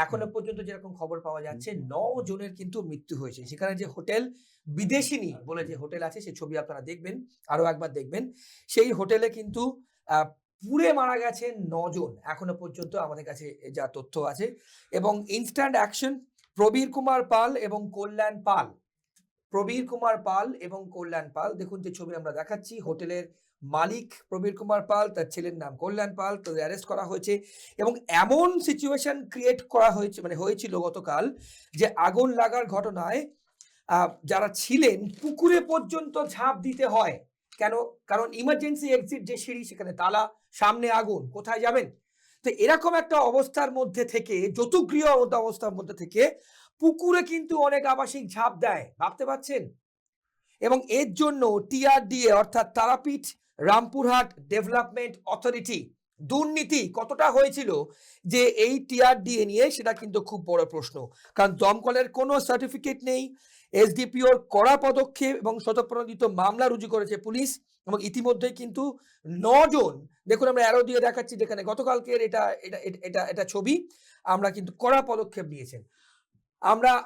এখনো পর্যন্ত যেরকম খবর পাওয়া যাচ্ছে 9 জনের কিন্তু মৃত্যু হয়েছে। সেখানে যে হোটেল বিদেশিনী বলে যে হোটেল আছে, সেই ছবি আপনারা দেখবেন, আরো একবার দেখবেন, সেই হোটেলে কিন্তু পুড়ে মারা গেছে 9 জন এখনো পর্যন্ত আমাদের কাছে যা তথ্য আছে। এবং ইনস্ট্যান্ট অ্যাকশন প্রবীর কুমার পাল এবং কল্যাণ পাল, দেখুন যে ছবি আমরা দেখাচ্ছি, হোটেলের মালিক প্রবীর কুমার পাল, তার ছেলের নাম কল্যাণ পাল, তাদের অ্যারেস্ট করা হয়েছে। এবং এমন সিচুয়েশন ক্রিয়েট করা হয়েছে, মানে হয়েছিল গতকাল, যে আগুন লাগার ঘটনায় যারা ছিলেন পুকুরে পর্যন্ত ঝাঁপ দিতে হয়। কেন? কারণ ইমার্জেন্সি এক্সিট যে সিঁড়ি, সেখানে তালা, সামনে আগুন, কোথায় যাবেন? তো এরকম একটা অবস্থার মধ্যে থেকে, জতুগৃহ অবস্থার মধ্যে থেকে পুকুরে কিন্তু অনেক আবাসিক ঝাঁপ দেয়, ভাবতে পারছেন? এবং এর জন্য টিআরডিএ অর্থাৎ তারাপীঠ রামপুরহাট ডেভেলপমেন্ট অথরিটি দুর্নীতি কতটা হয়েছিল যে এই টিআরডিএ নিয়ে, সেটা কিন্তু খুব বড় প্রশ্ন। কারণ দমকলের কোনো সার্টিফিকেট নেই, এসডিপিওর কড়া পদক্ষেপ এবং স্বতঃপ্রণোদিত মামলা রুজু করেছে পুলিশ। এবং ইতিমধ্যে কিন্তু 9 জন, দেখুন আমরা অ্যারো দিয়ে দেখাচ্ছি, যেখানে গতকালকের এটা এটা এটা এটা ছবি, আমরা কিন্তু কড়া পদক্ষেপ নিয়েছেন।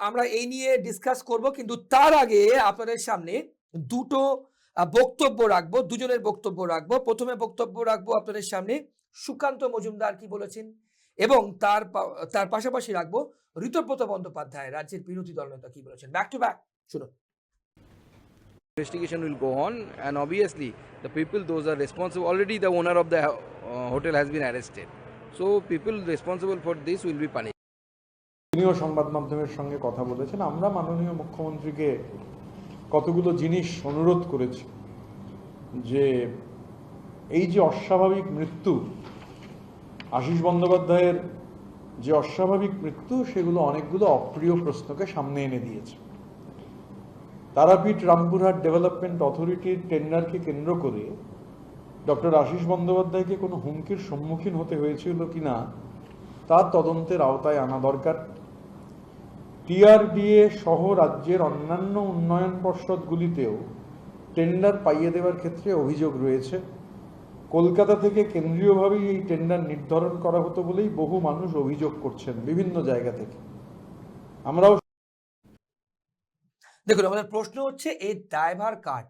আমরা এই নিয়ে ডিসকাস করব, কিন্তু তার আগে আপনাদের সামনে দুটো বক্তব্য রাখবো, দুজনের বক্তব্য রাখবো। প্রথমে বক্তব্য রাখবো আপনাদের সামনে সুকান্ত মজুমদার কি বলেছেন, এবং তার পাশাপাশি রাখবো ঋতব্রত বন্দ্যোপাধ্যায়, রাজ্যের বিরোধী দলনেতা, কি বলেছেন। ব্যাক টু ব্যাক শুনুন। Investigation will go on, and obviously the people those are responsible, already the owner of the hotel has been arrested, so people responsible for this will be punished. তিনিও সংবাদ মাধ্যমের সঙ্গে কথা বলেছেন। আমরা মাননীয় মুখ্যমন্ত্রীকে কতগুলো জিনিস অনুরোধ করেছি, যে এই যে অস্বাভাবিক মৃত্যু, আশিস বন্দ্যোপাধ্যায়ের যে অস্বাভাবিক মৃত্যু, সেগুলো অনেকগুলো অপ্রিয় প্রশ্নকে সামনে এনে দিয়েছে। তারাপীঠ রামপুরহাট ডেভেলপমেন্ট অথরিটির টেন্ডারকে কেন্দ্র করে ডক্টর আশিস বন্দ্যোপাধ্যায়কে কোনো হুমকির সম্মুখীন হতে হয়েছিল কিনা তার তদন্তের আওতায় আনা দরকার। টিআরডিএ সহ রাজ্যের অন্যান্য উন্নয়ন পর্ষদগুলিতেও টেন্ডার পাইয়ে দেওয়ার ক্ষেত্রে অভিযোগ রয়েছে। কলকাতা থেকে কেন্দ্রীয়ভাবেই এই টেন্ডার নির্ধারণ করা হতো বলেই বহু মানুষ অভিযোগ করছেন বিভিন্ন জায়গা থেকে। আমরাও দেখুন, আমাদের প্রশ্ন হচ্ছে এই ড্রাইভার কার?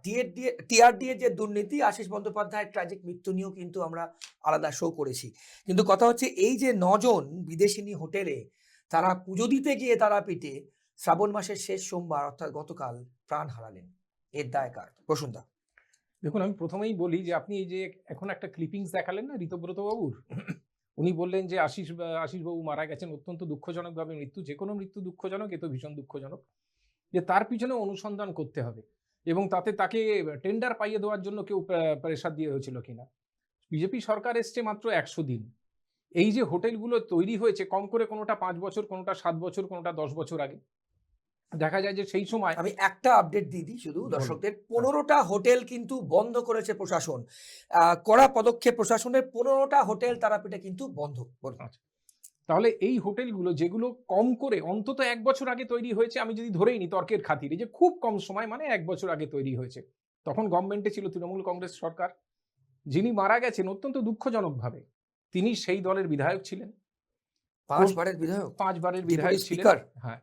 টিআরডিএ যে দুর্নীতি, আশিস বন্দ্যোপাধ্যায়ের ট্র্যাজিক মৃত্যু নিয়েও কিন্তু আমরা আলাদা শো করেছি। কিন্তু কথা হচ্ছে এই যে 9 জন বিদেশিনী হোটেলে তারা পুজো দিতে গিয়ে তারাপীঠে শ্রাবণ মাসের শেষ সোমবার অর্থাৎ গতকাল প্রাণ হারালেন, এর দায় কার? প্রসূনদা। দেখুন, আমি প্রথমেই বলি যে আপনি এই যে এখন একটা ক্লিপিংস দেখালেন না ঋতব্রত বাবুর, উনি বললেন যে আশিসবাবু মারা গেছেন অত্যন্ত দুঃখজনকভাবে। মৃত্যু, যে কোনো মৃত্যু দুঃখজনক, এ তো ভীষণ দুঃখজনক। যে তার পিছনে অনুসন্ধান করতে হবে, এবং তাকে টেন্ডার পাইয়ে দেওয়ার জন্য কেউ প্রেশার দিয়ে হয়েছিল কিনা। বিজেপি সরকার এসছে মাত্র 100 দিন। এই যে হোটেলগুলো তৈরি হয়েছে, কম করে কোনোটা 5 বছর, কোনোটা 7 বছর, কোনোটা 10 বছর আগে। দেখা যায় যে সেই সময় আমি একটা আপডেট দিয়ে দিই শুধু দর্শকদের, 15টা হোটেল কিন্তু বন্ধ করেছে প্রশাসন, কড়া পদক্ষেপ প্রশাসনের। 15টা হোটেল তারাপীঠে কিন্তু বন্ধ। তাহলে এই হোটেলগুলো যেগুলো কম করে অন্তত 1 বছর আগে তৈরি হয়েছে, আমি যদি ধরেই নি তর্কের খাতিরে যে খুব কম সময়, মানে 1 বছর আগে তৈরি হয়েছে, তখন গভর্নমেন্টে ছিল তৃণমূল কংগ্রেস সরকার। যিনি মারা গেছেন অত্যন্ত দুঃখজনকভাবে, তিনি সেই দলের বিধায়ক ছিলেন, 5 বারের বিধায়ক ছিলেন। হ্যাঁ,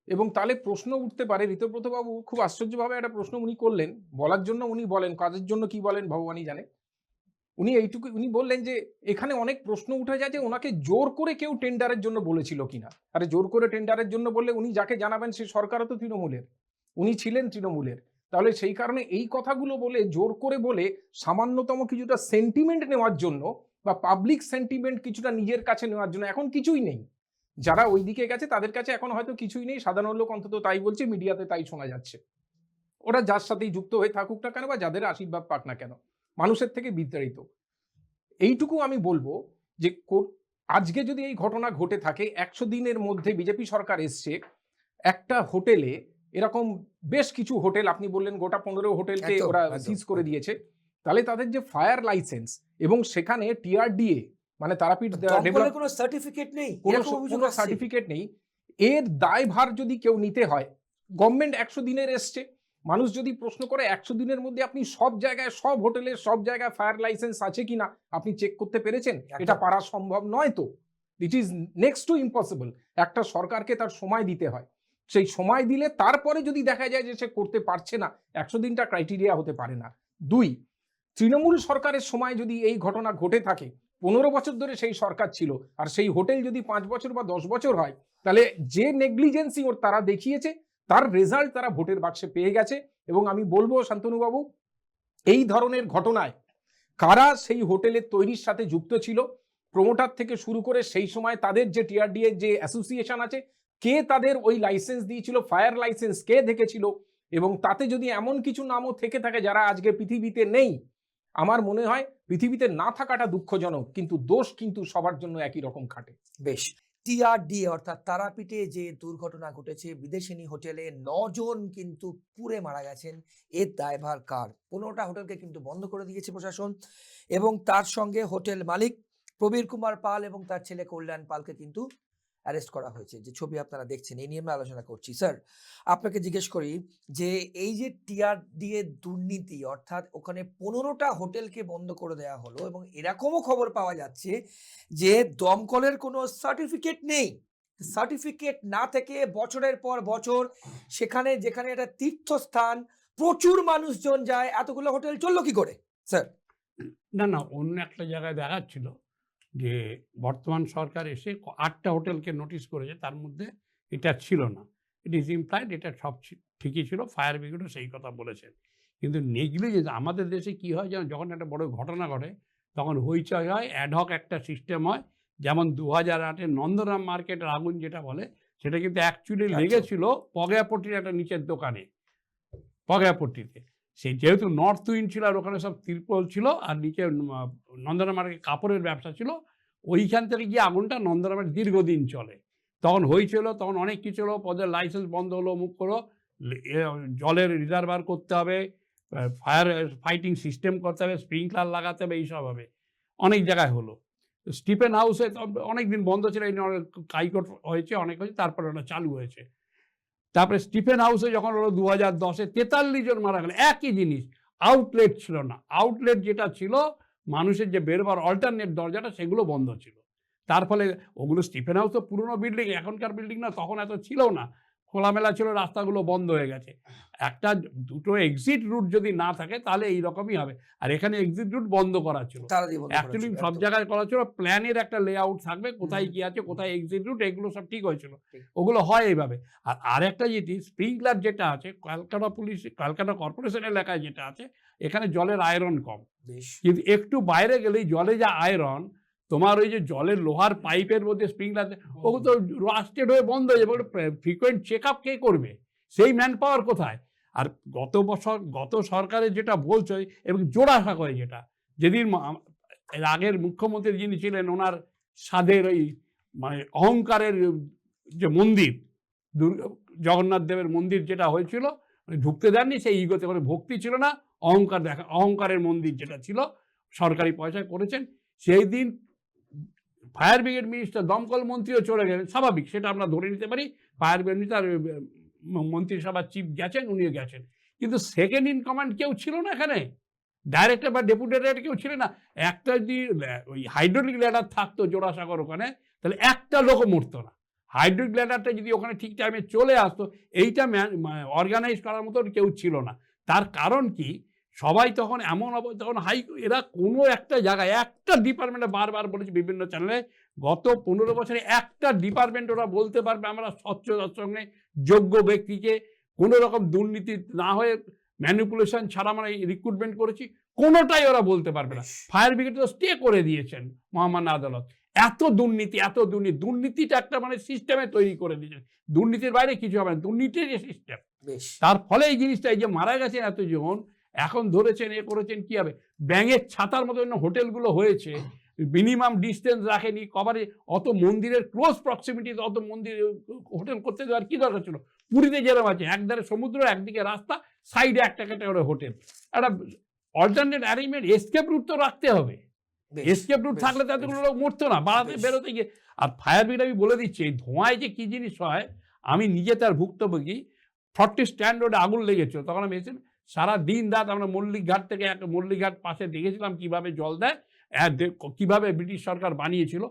এবং তাহলে প্রশ্ন উঠতে পারে, ঋতব্রত বাবু খুব আশ্চর্যভাবে একটা প্রশ্ন উনি করলেন, বলার জন্য উনি বলেন, কাজের জন্য কি বলেন ভগবানই জানে। উনি বললেন যে এখানে অনেক প্রশ্ন উঠে যায় যে ওনাকে জোর করে কেউ টেন্ডারের জন্য বলেছিল কিনা। আরে জোর করে টেন্ডারের জন্য বললে উনি যাকে জানাবেন সে সরকারও তো তৃণমূলের, উনি ছিলেন তৃণমূলের। তাহলে সেই কারণে এই কথাগুলো বলে, জোর করে বলে, সামান্যতম কিছুটা সেন্টিমেন্ট নেওয়ার জন্য বা পাবলিক সেন্টিমেন্ট কিছুটা নিজের কাছে নেওয়ার জন্য এখন কিছুই নেই। যারা ওই দিকে গেছে তাদের কাছে এখন হয়তো কিছুই নেই, সাধারণ লোক অন্তত তাই বলছে, মিডিয়াতে তাই শোনা যাচ্ছে। ওরা যার সাথেই যুক্ত হয়ে থাকুক না কেন বা যাদের আশীর্বাদ পাক না কেন, মানুষের থেকে বিতাড়িত। এইটুকু আমি বলবো যে আজকে যদি এই ঘটনা ঘটে থাকে, 100 দিনের মধ্যে বিজেপি সরকার এসছে, একটা হোটেলে এরকম বেশ কিছু হোটেল, আপনি বললেন গোটা 15 হোটেলকে ওরা সিজ করে দিয়েছে, তাহলে তাদের যে ফায়ার লাইসেন্স এবং সেখানে টিআরডিএ মানে তারাপীঠ কোনো সার্টিফিকেট নেই, কোনো সার্টিফিকেট নেই, এর দায়ভার যদি কেউ নিতে হয়, গভর্নমেন্ট 100 দিনের এসছে, মানুষ যদি প্রশ্ন করে 100 দিনের মধ্যে আপনি সব জায়গায়, সব হোটেলে, সব জায়গায় ফায়ার লাইসেন্স আছে কিনা আপনি চেক করতে পেরেছেন? এটা পারা সম্ভব নয় তো। It is next to impossible. একটা সরকারকে তার সময় দিতে হয়, সেই সময় দিলে তারপরে যদি দেখা যায় যে সে করতে পারছে না, 100 দিনটা ক্রাইটেরিয়া হতে পারে না। 2, তৃণমূল সরকারের সময় যদি এই ঘটনা ঘটে থাকে, 15 বছর ধরে সেই সরকার ছিল, আর সেই হোটেল যদি 5 বছর বা 10 বছর হয়, তাহলে যে নেগলিজেন্সি ওর তারা দেখিয়েছে তার রেজাল্ট তারা ভোটের বাক্সে পেয়ে গেছে। এবং আমি বলবো শান্তনুবাবু, এই ধরনের ঘটনায় কারা সেই হোটেলের তৈরির সাথে যুক্ত ছিল, প্রমোটার থেকে শুরু করে সেই সময় তাদের যে টিআরডিএ যে অ্যাসোসিয়েশন আছে, কে তাদের ওই লাইসেন্স দিয়েছিল, ফায়ার লাইসেন্স কে দেখেছিল, এবং তাতে যদি এমন কিছু নামও থেকে থাকে যারা আজকে পৃথিবীতে নেই, আমার মনে হয় পৃথিবীতে না থাকাটা দুঃখজনক, কিন্তু দোষ কিন্তু সবার জন্য একই রকম খাটে। বেশ, টিআরডি অর্থাৎ তারাপীঠে যে দুর্ঘটনা ঘটেছে, বিদেশিনী হোটেলে 9 জন কিন্তু পুড়ে মারা গেছেন, এর দায়ভার কার? 15টা হোটেলকে কিন্তু বন্ধ করে দিয়েছে প্রশাসন, এবং তার সঙ্গে হোটেল মালিক প্রবীর কুমার পাল এবং তার ছেলে কল্যাণ পালকে কিন্তু অ্যারেস্ট করা হয়েছে, যে ছবি আপনারা দেখছেন। এই নিয়ে আমরা আলোচনা করছি। স্যার, আপনাকে জিজ্ঞেস করি যে এই যে টিআরডি এর দুর্নীতি, অর্থাৎ ওখানে 15টা হোটেলকে বন্ধ করে দেওয়া হলো, এবং এরকমও খবর পাওয়া যাচ্ছে যে দমকলের কোনো সার্টিফিকেট নেই। সার্টিফিকেট না থেকে বছরের পর বছর সেখানে, যেখানে একটা তীর্থস্থান, প্রচুর মানুষজন যায়, এতগুলো হোটেল চললো কি করে স্যার? না, অন্য একটা জায়গায় দেখাচ্ছিল যে বর্তমান সরকার এসে 8টা হোটেলকে নোটিশ করেছে, তার মধ্যে এটা ছিল না। ইট ইজ ইমপ্লাইড এটা সব ঠিকই ছিল, ফায়ার ব্রিগেডও সেই কথা বলেছেন। কিন্তু নেগলিজেন্স আমাদের দেশে কী হয়, যেমন যখন একটা বড় ঘটনা ঘটে তখন হইচই হয়, অ্যাডহক একটা সিস্টেম হয়। যেমন 2008-এ নন্দরাম মার্কেটের আগুন যেটা বলে, সেটা কিন্তু অ্যাকচুয়ালি লেগেছিল পগায়াপট্টির একটা নিচের দোকানে, পগায়াপট্টিতে। সেই যেহেতু নর্থ উইন্ড ছিল আর ওখানে সব তিরপল ছিল, আর নিচে নন্দরাম মার্কেট কাপড়ের ব্যবসা ছিল, ওইখান থেকে গিয়ে আগুনটা নন্দরামের দীর্ঘদিন চলে। তখন হয়েছিল, তখন অনেক কিছু হলো, পদের লাইসেন্স বন্ধ হলো, মুখ করো, জলের রিজার্ভার করতে হবে, ফায়ার ফাইটিং সিস্টেম করতে হবে, স্প্রিংকলার লাগাতে হবে, এইসব হবে। অনেক জায়গায় হলো। স্টিফেন হাউসে অনেক দিন বন্ধ ছিল, এই অনেক হাইকোর্ট হয়েছে, অনেক হয়েছে, তারপরে ওটা চালু হয়েছে। তারপরে স্টিফেন হাউসে যখন হলো 2010-এ 43 জন মারা গেল, একই জিনিস, আউটলেট ছিল না। আউটলেট যেটা ছিল মানুষের যে বেরোবার অল্টারনেট দরজাটা, সেগুলো বন্ধ ছিল। তার ফলে ওগুলো, স্টিফেন হাউস তো পুরনো বিল্ডিং, এখনকার বিল্ডিং না, তখন এত ছিল না, খোলামেলা ছিল, রাস্তাগুলো বন্ধ হয়ে গেছে। একটা দুটো এক্সিট রুট যদি না থাকে তাহলে এইরকমই হবে। আর এখানে এক্সিট রুট বন্ধ করা ছিল, অ্যাকচুয়ালি সব জায়গায় করা ছিল, প্ল্যানের একটা লেআউট থাকবে, কোথায় কি আছে, কোথায় এক্সিট রুট, এগুলো সব ঠিক হয়েছিল, ওগুলো হয় এইভাবে। আর আরেকটা জিনিস, স্প্রিংকলার যেটা আছে ক্যালকাটা পুলিশ, ক্যালকাটা কর্পোরেশন এলাকায় যেটা আছে, এখানে জলের আয়রন কম, কিন্তু একটু বাইরে গেলেই জলে যা আয়রন, তোমার ওই যে জলের লোহার পাইপের মধ্যে স্প্রিংকলার, ওগুলো তো রাস্টেড হয়ে বন্ধ হয়ে যাবে। ফ্রিকোয়েন্ট চেক আপ কে করবে? সেই ম্যান পাওয়ার কোথায়? আর গত সরকারের যেটা বলছে, এবং জোড়াসাঁকোয় যেটা, যেদিন এর আগের মুখ্যমন্ত্রী যিনি ছিলেন, ওনার সাধের ওই মানে অহংকারের যে মন্দির, জগন্নাথ দেবের মন্দির যেটা হয়েছিল, ঢুকতে দেননি, সেই ইগোতে করে ভক্তি ছিল না, অহংকারের মন্দির যেটা ছিল, সরকারি পয়সায় করেছেন। সেই দিন ফায়ার ব্রিগেড মিনিস্টার, দমকল মন্ত্রীও চলে গেলেন, স্বাভাবিক, সেটা আমরা ধরে নিতে পারি। ফায়ার ব্রিগেড মিনিস্টার, মন্ত্রিসভার চিফ গেছেন, উনিও গেছেন, কিন্তু সেকেন্ড ইন কমান্ড কেউ ছিল না এখানে, ডাইরেক্টর বা ডেপুটি ডাইরেক্টর কেউ ছিল না। একটা যদি ওই হাইড্রোলিক ল্যাডার থাকতো জোড়াসাঁকোর ওখানে, তাহলে একটা লোকও মরতো না। হাইড্রোলিক ল্যাডারটা যদি ওখানে ঠিক টাইমে চলে আসতো, এইটা অর্গানাইজ করার মতো কেউ ছিল না। তার কারণ কি, সবাই তখন এমন তখন এরা কোনো একটা জায়গায়, একটা ডিপার্টমেন্টে, বারবার বলেছি বিভিন্ন চ্যানেলে, গত 15 বছরে একটা ডিপার্টমেন্ট ওরা বলতে পারবে আমরা স্বচ্ছতার সঙ্গে যোগ্য ব্যক্তিকে কোনো রকম দুর্নীতি না হয়ে ম্যানিপুলেশন ছাড়া আমরা রিক্রুটমেন্ট করেছি, কোনোটাই ওরা বলতে পারবে না। ফায়ার ব্রিগেড তো স্টে করে দিয়েছেন মহামান্য আদালত। এত দুর্নীতিটা একটা মানে সিস্টেমে তৈরি করে দিয়েছেন, দুর্নীতির বাইরে কিছু হবে না, দুর্নীতির যে সিস্টেম। তার ফলে এই জিনিসটা, এই যে মারা গেছেন এতজন, এখন ধরেছেন, এ করেছেন, কি হবে? ব্যাঙের ছাতার মতো হোটেলগুলো হয়েছে, মিনিমাম ডিস্টেন্স রাখেনি, কভারে অত মন্দিরের ক্লোজ প্রক্সিমিটিতে অত মন্দির হোটেল করতে দেওয়ার কি দরকার ছিল? পুরীতে যেরকম আছে, একধারে সমুদ্র, একদিকে রাস্তা, সাইডে একটা ক্যাটাগরি হোটেল, একটা অল্টারনেট অ্যারেঞ্জমেন্ট, এসকেপ রুট তো রাখতে হবে। এসকেপ রুট থাকলে তো এতগুলো লোক মরতো না বাড়াতে বেরোতে গিয়ে। আর ফায়ার ব্রিগেড আমি বলে দিচ্ছি, এই ধোঁয়ায় যে কি জিনিস হয়, আমি নিজে তার ভুক্তভোগী। 40 স্ট্যান্ড রোডে আগুন লেগেছিল, তখন আমি এসেছি সারা দিন রাত আমরা মল্লিকঘাট থেকে মল্লিকঘাট পাশে দেখেছিলাম কিভাবে জল দেয়, কিভাবে ব্রিটিশ সরকার বানিয়েছিল,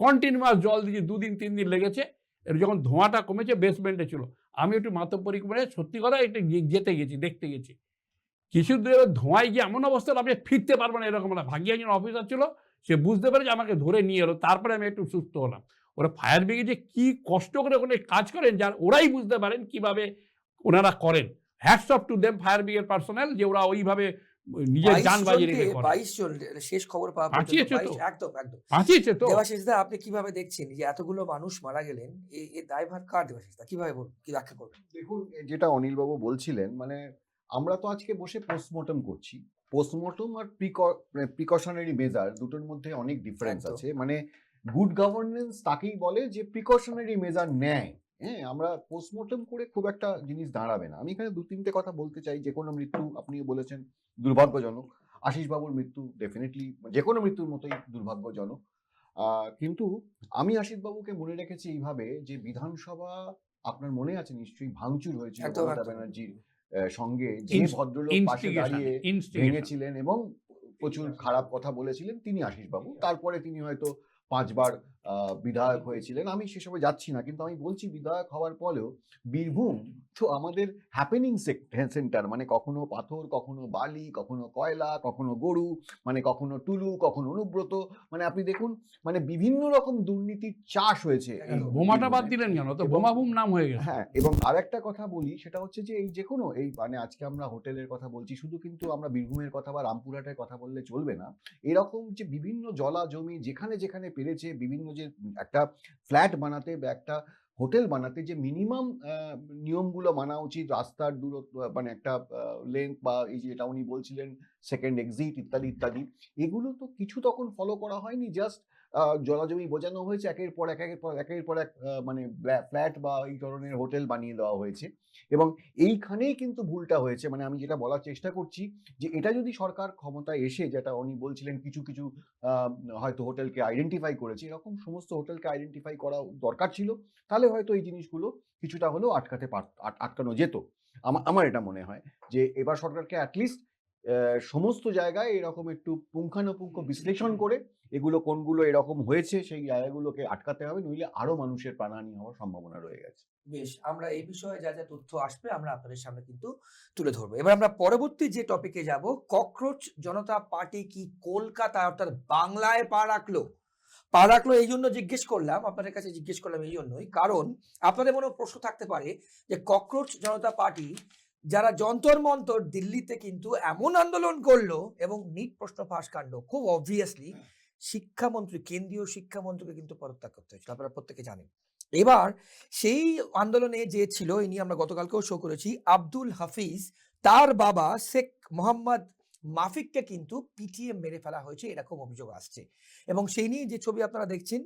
কন্টিনিউয়াস জল দিয়ে 2 দিন 3 দিন লেগেছে। এর যখন ধোঁয়াটা কমেছে বেসমেন্টে ছিল, আমি একটু মাতব্বরি করে সত্যি কথা একটু যেতে গেছি, দেখতে গেছি। কিছু দূরে ধোঁয়ায় গিয়ে এমন অবস্থা আপনি ফিরতে পারবেন না, এরকম না। ভাগ্যে একজন অফিসার ছিল, সে বুঝতে পারে যে আমাকে ধরে নিয়ে এলো, তারপরে আমি একটু সুস্থ হলাম। ওরা ফায়ার ব্রিগেডে কি কষ্ট করে ওখানে কাজ করেন, যার ওরাই বুঝতে পারেন কিভাবে ওনারা করেন। Hats off to them fire brigade personal, যে ওরা ওইভাবে নিজের 22 যান বাজি রেখে জনকে, করে। 22 জন শেষ খবর পাওয়া পর্যন্ত বাঁচিয়েছে তো। 22 একদম, একদম। বাঁচিয়েছে তো। দেবাশিস দা, আপনি কিভাবে দেখছেন যে এতগুলো মানুষ মারা গেলেন, এই দায়ভার কার দেবাশিস দা? কিভাবে কি ব্যাখ্যা করবেন? দেখুন, যেটা অনিলবাবু বলছিলেন, মানে আমরা তো আজকে বসে পোস্টমর্টম করছি। পোস্টমর্টম আর প্রিকশনারি মেজার দুটোর মধ্যে অনেক ডিফারেন্স একদম। আছে। মানে গুড গভর্নেন্স তাকেই বলে যে প্রিকশনারি মেজার নেয়। হ্যাঁ, আমরা পোস্টমর্টম করে খুব একটা জিনিস দাঁড়াবে না। আমি এখানে 2-3টে কথা বলতে চাই। যে কোনো মৃত্যু, আপনিও বলেছেন, দুর্ভাগ্যজনক। আশিসবাবুর মৃত্যু ডেফিনেটলি যে কোনো মৃত্যুর মতোই দুর্ভাগ্যজনক। কিন্তু আমি আশিসবাবুকে মনে রেখেছি এইভাবে যে বিধানসভা, আপনার মনে আছে নিশ্চয়ই, ভাঙচুর হয়েছিল একদম, মমতা একদম। ব্যানার্জির সঙ্গে, যে ভদ্রলোক পাশে দাঁড়িয়ে ইনস্টিগেশন। ভেঙেছিলেন এবং প্রচুর খারাপ কথা বলেছিলেন, তিনি আশিসবাবু। তারপরে তিনি হয়তো 5 বার বিধায়ক হয়েছিলেন। আমি সেসবে যাচ্ছি না, কিন্তু আমি বলছি বিধায়ক হওয়ার পরেও বীরভূম তো আমাদের হ্যাপেনিং সেন্টার। মানে কখনো পাথর, কখনো বালি, কখনো কয়লা, কখনো গরু, মানে কখনো টুলু, কখনো অনুব্রত। মানে আপনি দেখুন, মানে বিভিন্ন রকম দুর্নীতির চাষ হয়েছে এই বোমাটা বাদ বীরভূমে। দিলেন কেন? তো এবং- বোমা বুম নাম হয়ে গেছে। হ্যাঁ, এবং আরেকটা কথা বলি, সেটা হচ্ছে যে এই যে কোনো এই মানে আজকে আমরা হোটেলের কথা বলছি, শুধু কিন্তু আমরা বীরভূমের কথা বা রামপুরহাটের কথা বললে চলবে না। এরকম যে বিভিন্ন জলা জমি যেখানে যেখানে পেরেছে, বিভিন্ন যে একটা ফ্ল্যাট বানাতে বা একটা হোটেল বানাতে যে মিনিমাম নিয়মগুলো মানা উচিত, রাস্তার দূরত্ব, মানে একটা লেন্থ, বা এই যে এটা উনি বলছিলেন সেকেন্ড এক্সিট ইত্যাদি ইত্যাদি, এগুলো তো কিছু তখন ফলো করা হয়নি। জাস্ট জলাজমি বোঝানো হয়েছে, একের পর এক মানে ফ্ল্যাট বা এই ধরনের হোটেল বানিয়ে দেওয়া হয়েছে। এবং এইখানেই কিন্তু ভুলটা হয়েছে। মানে আমি যেটা বলার চেষ্টা করছি, যে এটা যদি সরকার ক্ষমতায় এসে, যেটা উনি বলছিলেন, কিছু কিছু হয়তো হোটেলকে আইডেন্টিফাই করেছে, এরকম সমস্ত হোটেলকে আইডেন্টিফাই করা দরকার ছিল। তাহলে হয়তো এই জিনিসগুলো কিছুটা হলেও আটকানো যেত। আমার এটা মনে হয় যে এবার সরকারকে অ্যাটলিস্ট সমস্ত জায়গায় এরকম একটু পুঙ্খানুপুঙ্খ বিশ্লেষণ করে এগুলো কোনগুলো এরকম হয়েছে সেই জায়গাগুলোকে আটকাতে হবে, নইলে আরো মানুষের প্রাণহানি হওয়ার সম্ভাবনা রয়ে গেছে। বেশ, আমরা এই বিষয়ে যা যা তথ্য আসবে আমরা আপনাদের সামনে কিন্তু তুলে ধরবো। এবার আমরা পরবর্তী যে টপিকে যাব, ককরোচ জনতা পার্টি কি কলকাতায় অর্থাৎ বাংলায় পা রাখলো? পা রাখলো এই জন্য জিজ্ঞেস করলাম, আপনাদের কাছে জিজ্ঞেস করলাম এই জন্যই, কারণ আপনাদের মনে প্রশ্ন থাকতে পারে যে ককরোচ জনতা পার্টি যারা যন্তর মন্তর দিল্লিতে কিন্তু এমন আন্দোলন করলো এবং নিট প্রশ্ন ফাঁস কাণ্ড, খুব অবভিয়াসলি শিক্ষামন্ত্রী, কেন্দ্রীয় শিক্ষামন্ত্রীকে কিন্তু পদত্যাগ করতে হয়েছিল, আপনারা প্রত্যেকে জানেন। এবার সেই আন্দোলনে যে ছিল, এই নিয়ে আমরা গতকালকেও শো করেছি, আব্দুল হাফিজ, তার বাবা শেখ মোহাম্মদ মাফিককে কিন্তু পিটিয়ে মেরে ফেলা হয়েছে, এরকম অভিযোগ আসছে। এবং সেই নিয়ে যে ছবি আপনারা দেখছেন,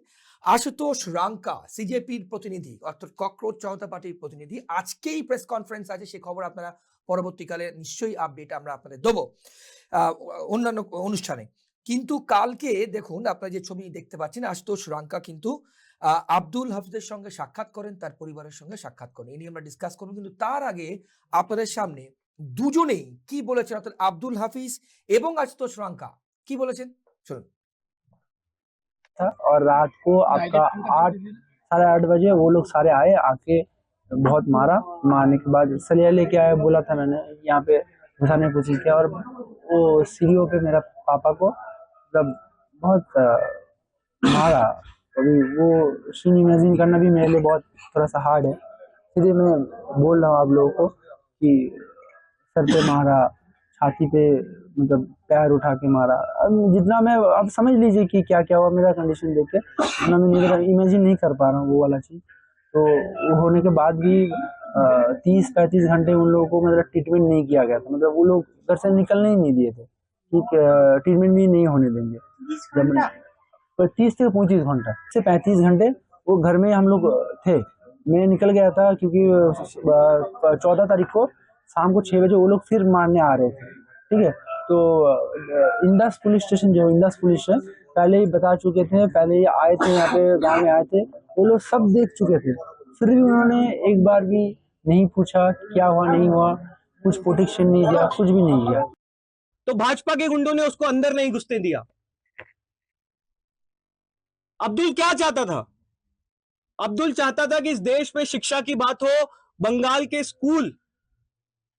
আশুতোষ রাঙ্কা, সিজেপির প্রতিনিধি অর্থাৎ ককরোচ জনতা পার্টির প্রতিনিধি, আজকেই প্রেস কনফারেন্স আছে, সে খবর আপনারা পরবর্তীকালে নিশ্চয়ই আপডেট আমরা আপনাদের দেবো অন্যান্য অনুষ্ঠানে। কিন্তু কালকে দেখুন, আপনারা যে ছবি দেখতে পাচ্ছেন, আশুতোষ রাঙ্কা কিন্তু আব্দুল হাফিজের সঙ্গে সাক্ষাৎ করেন, তার পরিবারের সঙ্গে সাক্ষাৎ করেন, এই নিয়ে আমরা ডিসকাস করবো। কিন্তু তার আগে আপনাদের সামনে দুজনেই কি বলেছেন, অর্থাৎ আব্দুল হাফিজ এবং আশুতোষ রাঙ্কা কি বলেছেন শুনুন। और रात को आपका 8-8:30 बजे वो लोग सारे आए, आके बहुत मारने के बाद सलिया लेके आया, बोला था मैंने यहाँ पे घुसाने की कोशिश किया, और वो सीढ़ियों पे मेरा पापा को मतलब बहुत मारा। अभी वो सीन इमेजिन करना भी मेरे लिए बहुत थोड़ा सा हार्ड है, इसलिए मैं बोल रहा हूँ आप लोगों को कि सर पे मारा, छाती पे मतलब पैर उठा के मारा। अब जितना मैं, आप समझ लीजिए कि क्या क्या हुआ मेरा कंडीशन देख के, मैं इमेजिन नहीं कर पा रहा हूँ वो वाला चीज़। तो वो होने के बाद भी 30-35 घंटे उन लोगों को मतलब ट्रीटमेंट नहीं किया गया था, मतलब वो लोग घर से निकलने ही नहीं दिए थे कि ट्रीटमेंट भी नहीं होने देंगे। 30 से 35 घंटा से 35 घंटे वो घर में हम लोग थे। मैं निकल गया था क्योंकि 14 तारीख को शाम को 6 बजे वो लोग फिर मारने आ रहे थे, ठीक है। तो इंडस पुलिस स्टेशन, जो इंडस पुलिस है, पहले ही बता चुके थे, पहले ही आए थे यहाँ पे, गांव में आए थे, वो लोग सब देख चुके थे, फिर भी उन्होंने एक बार भी नहीं पूछा क्या हुआ नहीं हुआ, कुछ प्रोटेक्शन नहीं दिया, कुछ भी नहीं दिया। तो भाजपा के गुंडों ने उसको अंदर नहीं घुसने दिया। अब्दुल क्या चाहता था? अब्दुल चाहता था कि इस देश में शिक्षा की बात हो। बंगाल के स्कूल,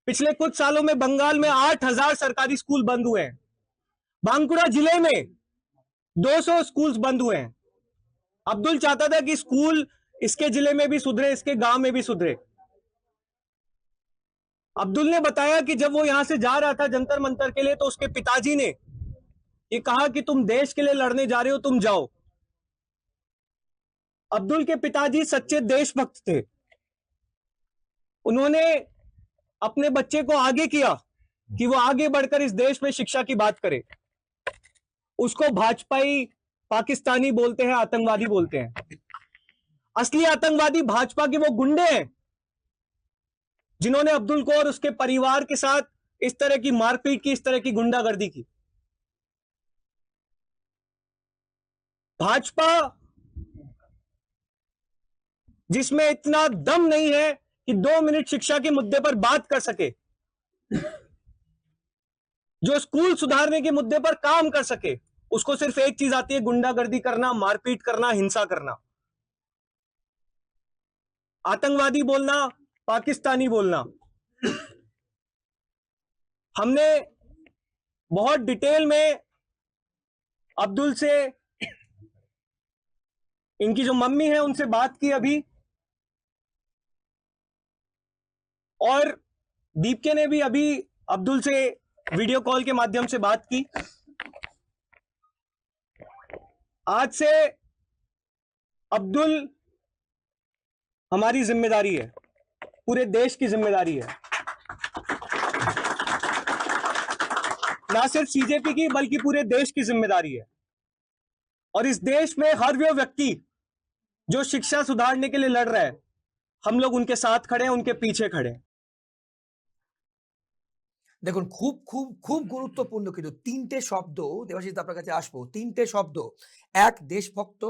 पिछले कुछ सालों में बंगाल में 8,000 सरकारी स्कूल बंद हुए हैं। बांकुड़ा जिले में 200 स्कूल्स बंद हुए हैं। अब्दुल चाहता था कि स्कूल इसके जिले में भी सुधरे, इसके गांव में भी सुधरे। अब्दुल ने बताया कि जब वो यहां से जा रहा था जंतर मंतर के लिए, तो उसके पिताजी ने ये कहा कि तुम देश के लिए लड़ने जा रहे हो, तुम जाओ। अब्दुल के पिताजी सच्चे देशभक्त थे। उन्होंने अपने बच्चे को आगे किया कि वो आगे बढ़कर इस देश में शिक्षा की बात करे। उसको भाजपाई पाकिस्तानी बोलते हैं, आतंकवादी बोलते हैं। असली आतंकवादी भाजपा के वो गुंडे हैं जिन्होंने अब्दुल को और उसके परिवार के साथ इस तरह की मारपीट की, इस तरह की गुंडागर्दी की। भाजपा जिसमें इतना दम नहीं है कि 2 मिनट शिक्षा के मुद्दे पर बात कर सके, जो स्कूल सुधारने के मुद्दे पर काम कर सके, उसको सिर्फ एक चीज आती है, गुंडागर्दी करना, मारपीट करना, हिंसा करना, आतंकवादी बोलना, पाकिस्तानी बोलना। हमने बहुत डिटेल में अब्दुल से, इनकी जो मम्मी है उनसे बात की अभी, और दीपके ने भी अभी अब्दुल से वीडियो कॉल के माध्यम से बात की। आज से अब्दुल हमारी जिम्मेदारी है, पूरे देश की जिम्मेदारी है, ना सिर्फ सीजेपी की बल्कि पूरे देश की जिम्मेदारी है। और इस देश में हर वो व्यक्ति जो शिक्षा सुधारने के लिए लड़ रहा है, हम लोग उनके साथ खड़े हैं, उनके पीछे खड़े हैं। দেখুন খুব খুব খুব গুরুত্বপূর্ণ কিন্তু তিনটে শব্দ, দেবাশিস আপনার কাছে আসবো। তিনটে শব্দ, 1 দেশভক্ত,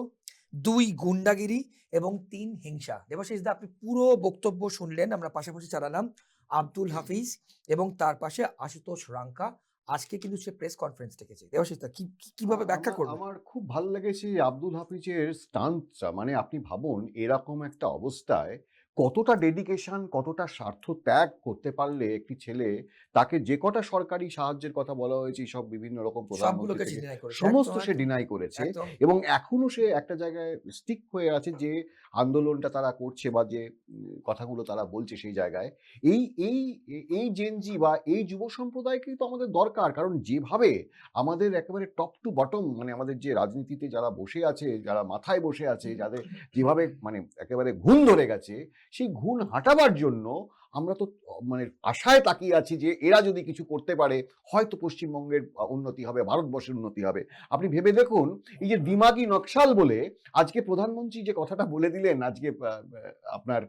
2 গুন্ডাগিরি এবং 3 হিংসা। দেবাশিস দা আপনি পুরো বক্তব্য শুনলেন, আমরা পাশাপাশি চালালাম। আব্দুল হাফিজ এবং তার পাশে আশুতোষ রাঙ্কা আজকে কিন্তু সে প্রেস কনফারেন্স ডেকেছে। দেবাশিস দা কিভাবে ব্যাখ্যা করবেন? আমার খুব ভালো লেগেছে আব্দুল হাফিজের স্টান্সটা। মানে আপনি ভাবুন এরকম একটা অবস্থায় কতটা ডেডিকেশন, কতটা স্বার্থ ত্যাগ করতে পারলে একটি ছেলে, তাকে যে কটা সরকারি সাহায্যের কথা বলা হয়েছে সব বিভিন্ন রকম প্রধানমন্ত্রী সবগুলোকে থেকে ডিনাই করেছে। সমস্ত একদম, সে একদম, ডিনাই করেছে একদম। এবং এখনো সে একটা জায়গায় স্টিক হয়ে আছে যে আন্দোলনটা তারা করছে বা যে কথাগুলো তারা বলছে সেই জায়গায়। এই এই এই জেনজি বা এই যুব সম্প্রদায়কেই তো আমাদের দরকার। কারণ যেভাবে আমাদের একেবারে টপ টু বটম, মানে আমাদের যে রাজনীতিতে যারা বসে আছে, যারা মাথায় বসে আছে, যাদের যেভাবে মানে একেবারে ঘুণ ধরে গেছে, সেই ঘুণ হাঁটাবার জন্য আমরা তো মানে আশায় তাকিয়ে আছি যে এরা যদি কিছু করতে পারে হয়তো পশ্চিমবঙ্গের উন্নতি হবে, ভারতবর্ষের উন্নতি হবে। আপনি ভেবে দেখুন এই যে দিমাগি নকশাল বলে আজকে প্রধানমন্ত্রী যে কথাটা বলে দিলেন, আজকে আপনার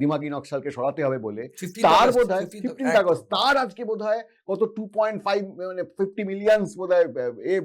দিমাগি নকশালকে সরাতে হবে বলে, 15th তার আগস্ট, বোধহয় 15th 15 আগস্ট, তার আজকে বোধহয় কত 2.5 মানে 50 মিলিয়নস বোধহয়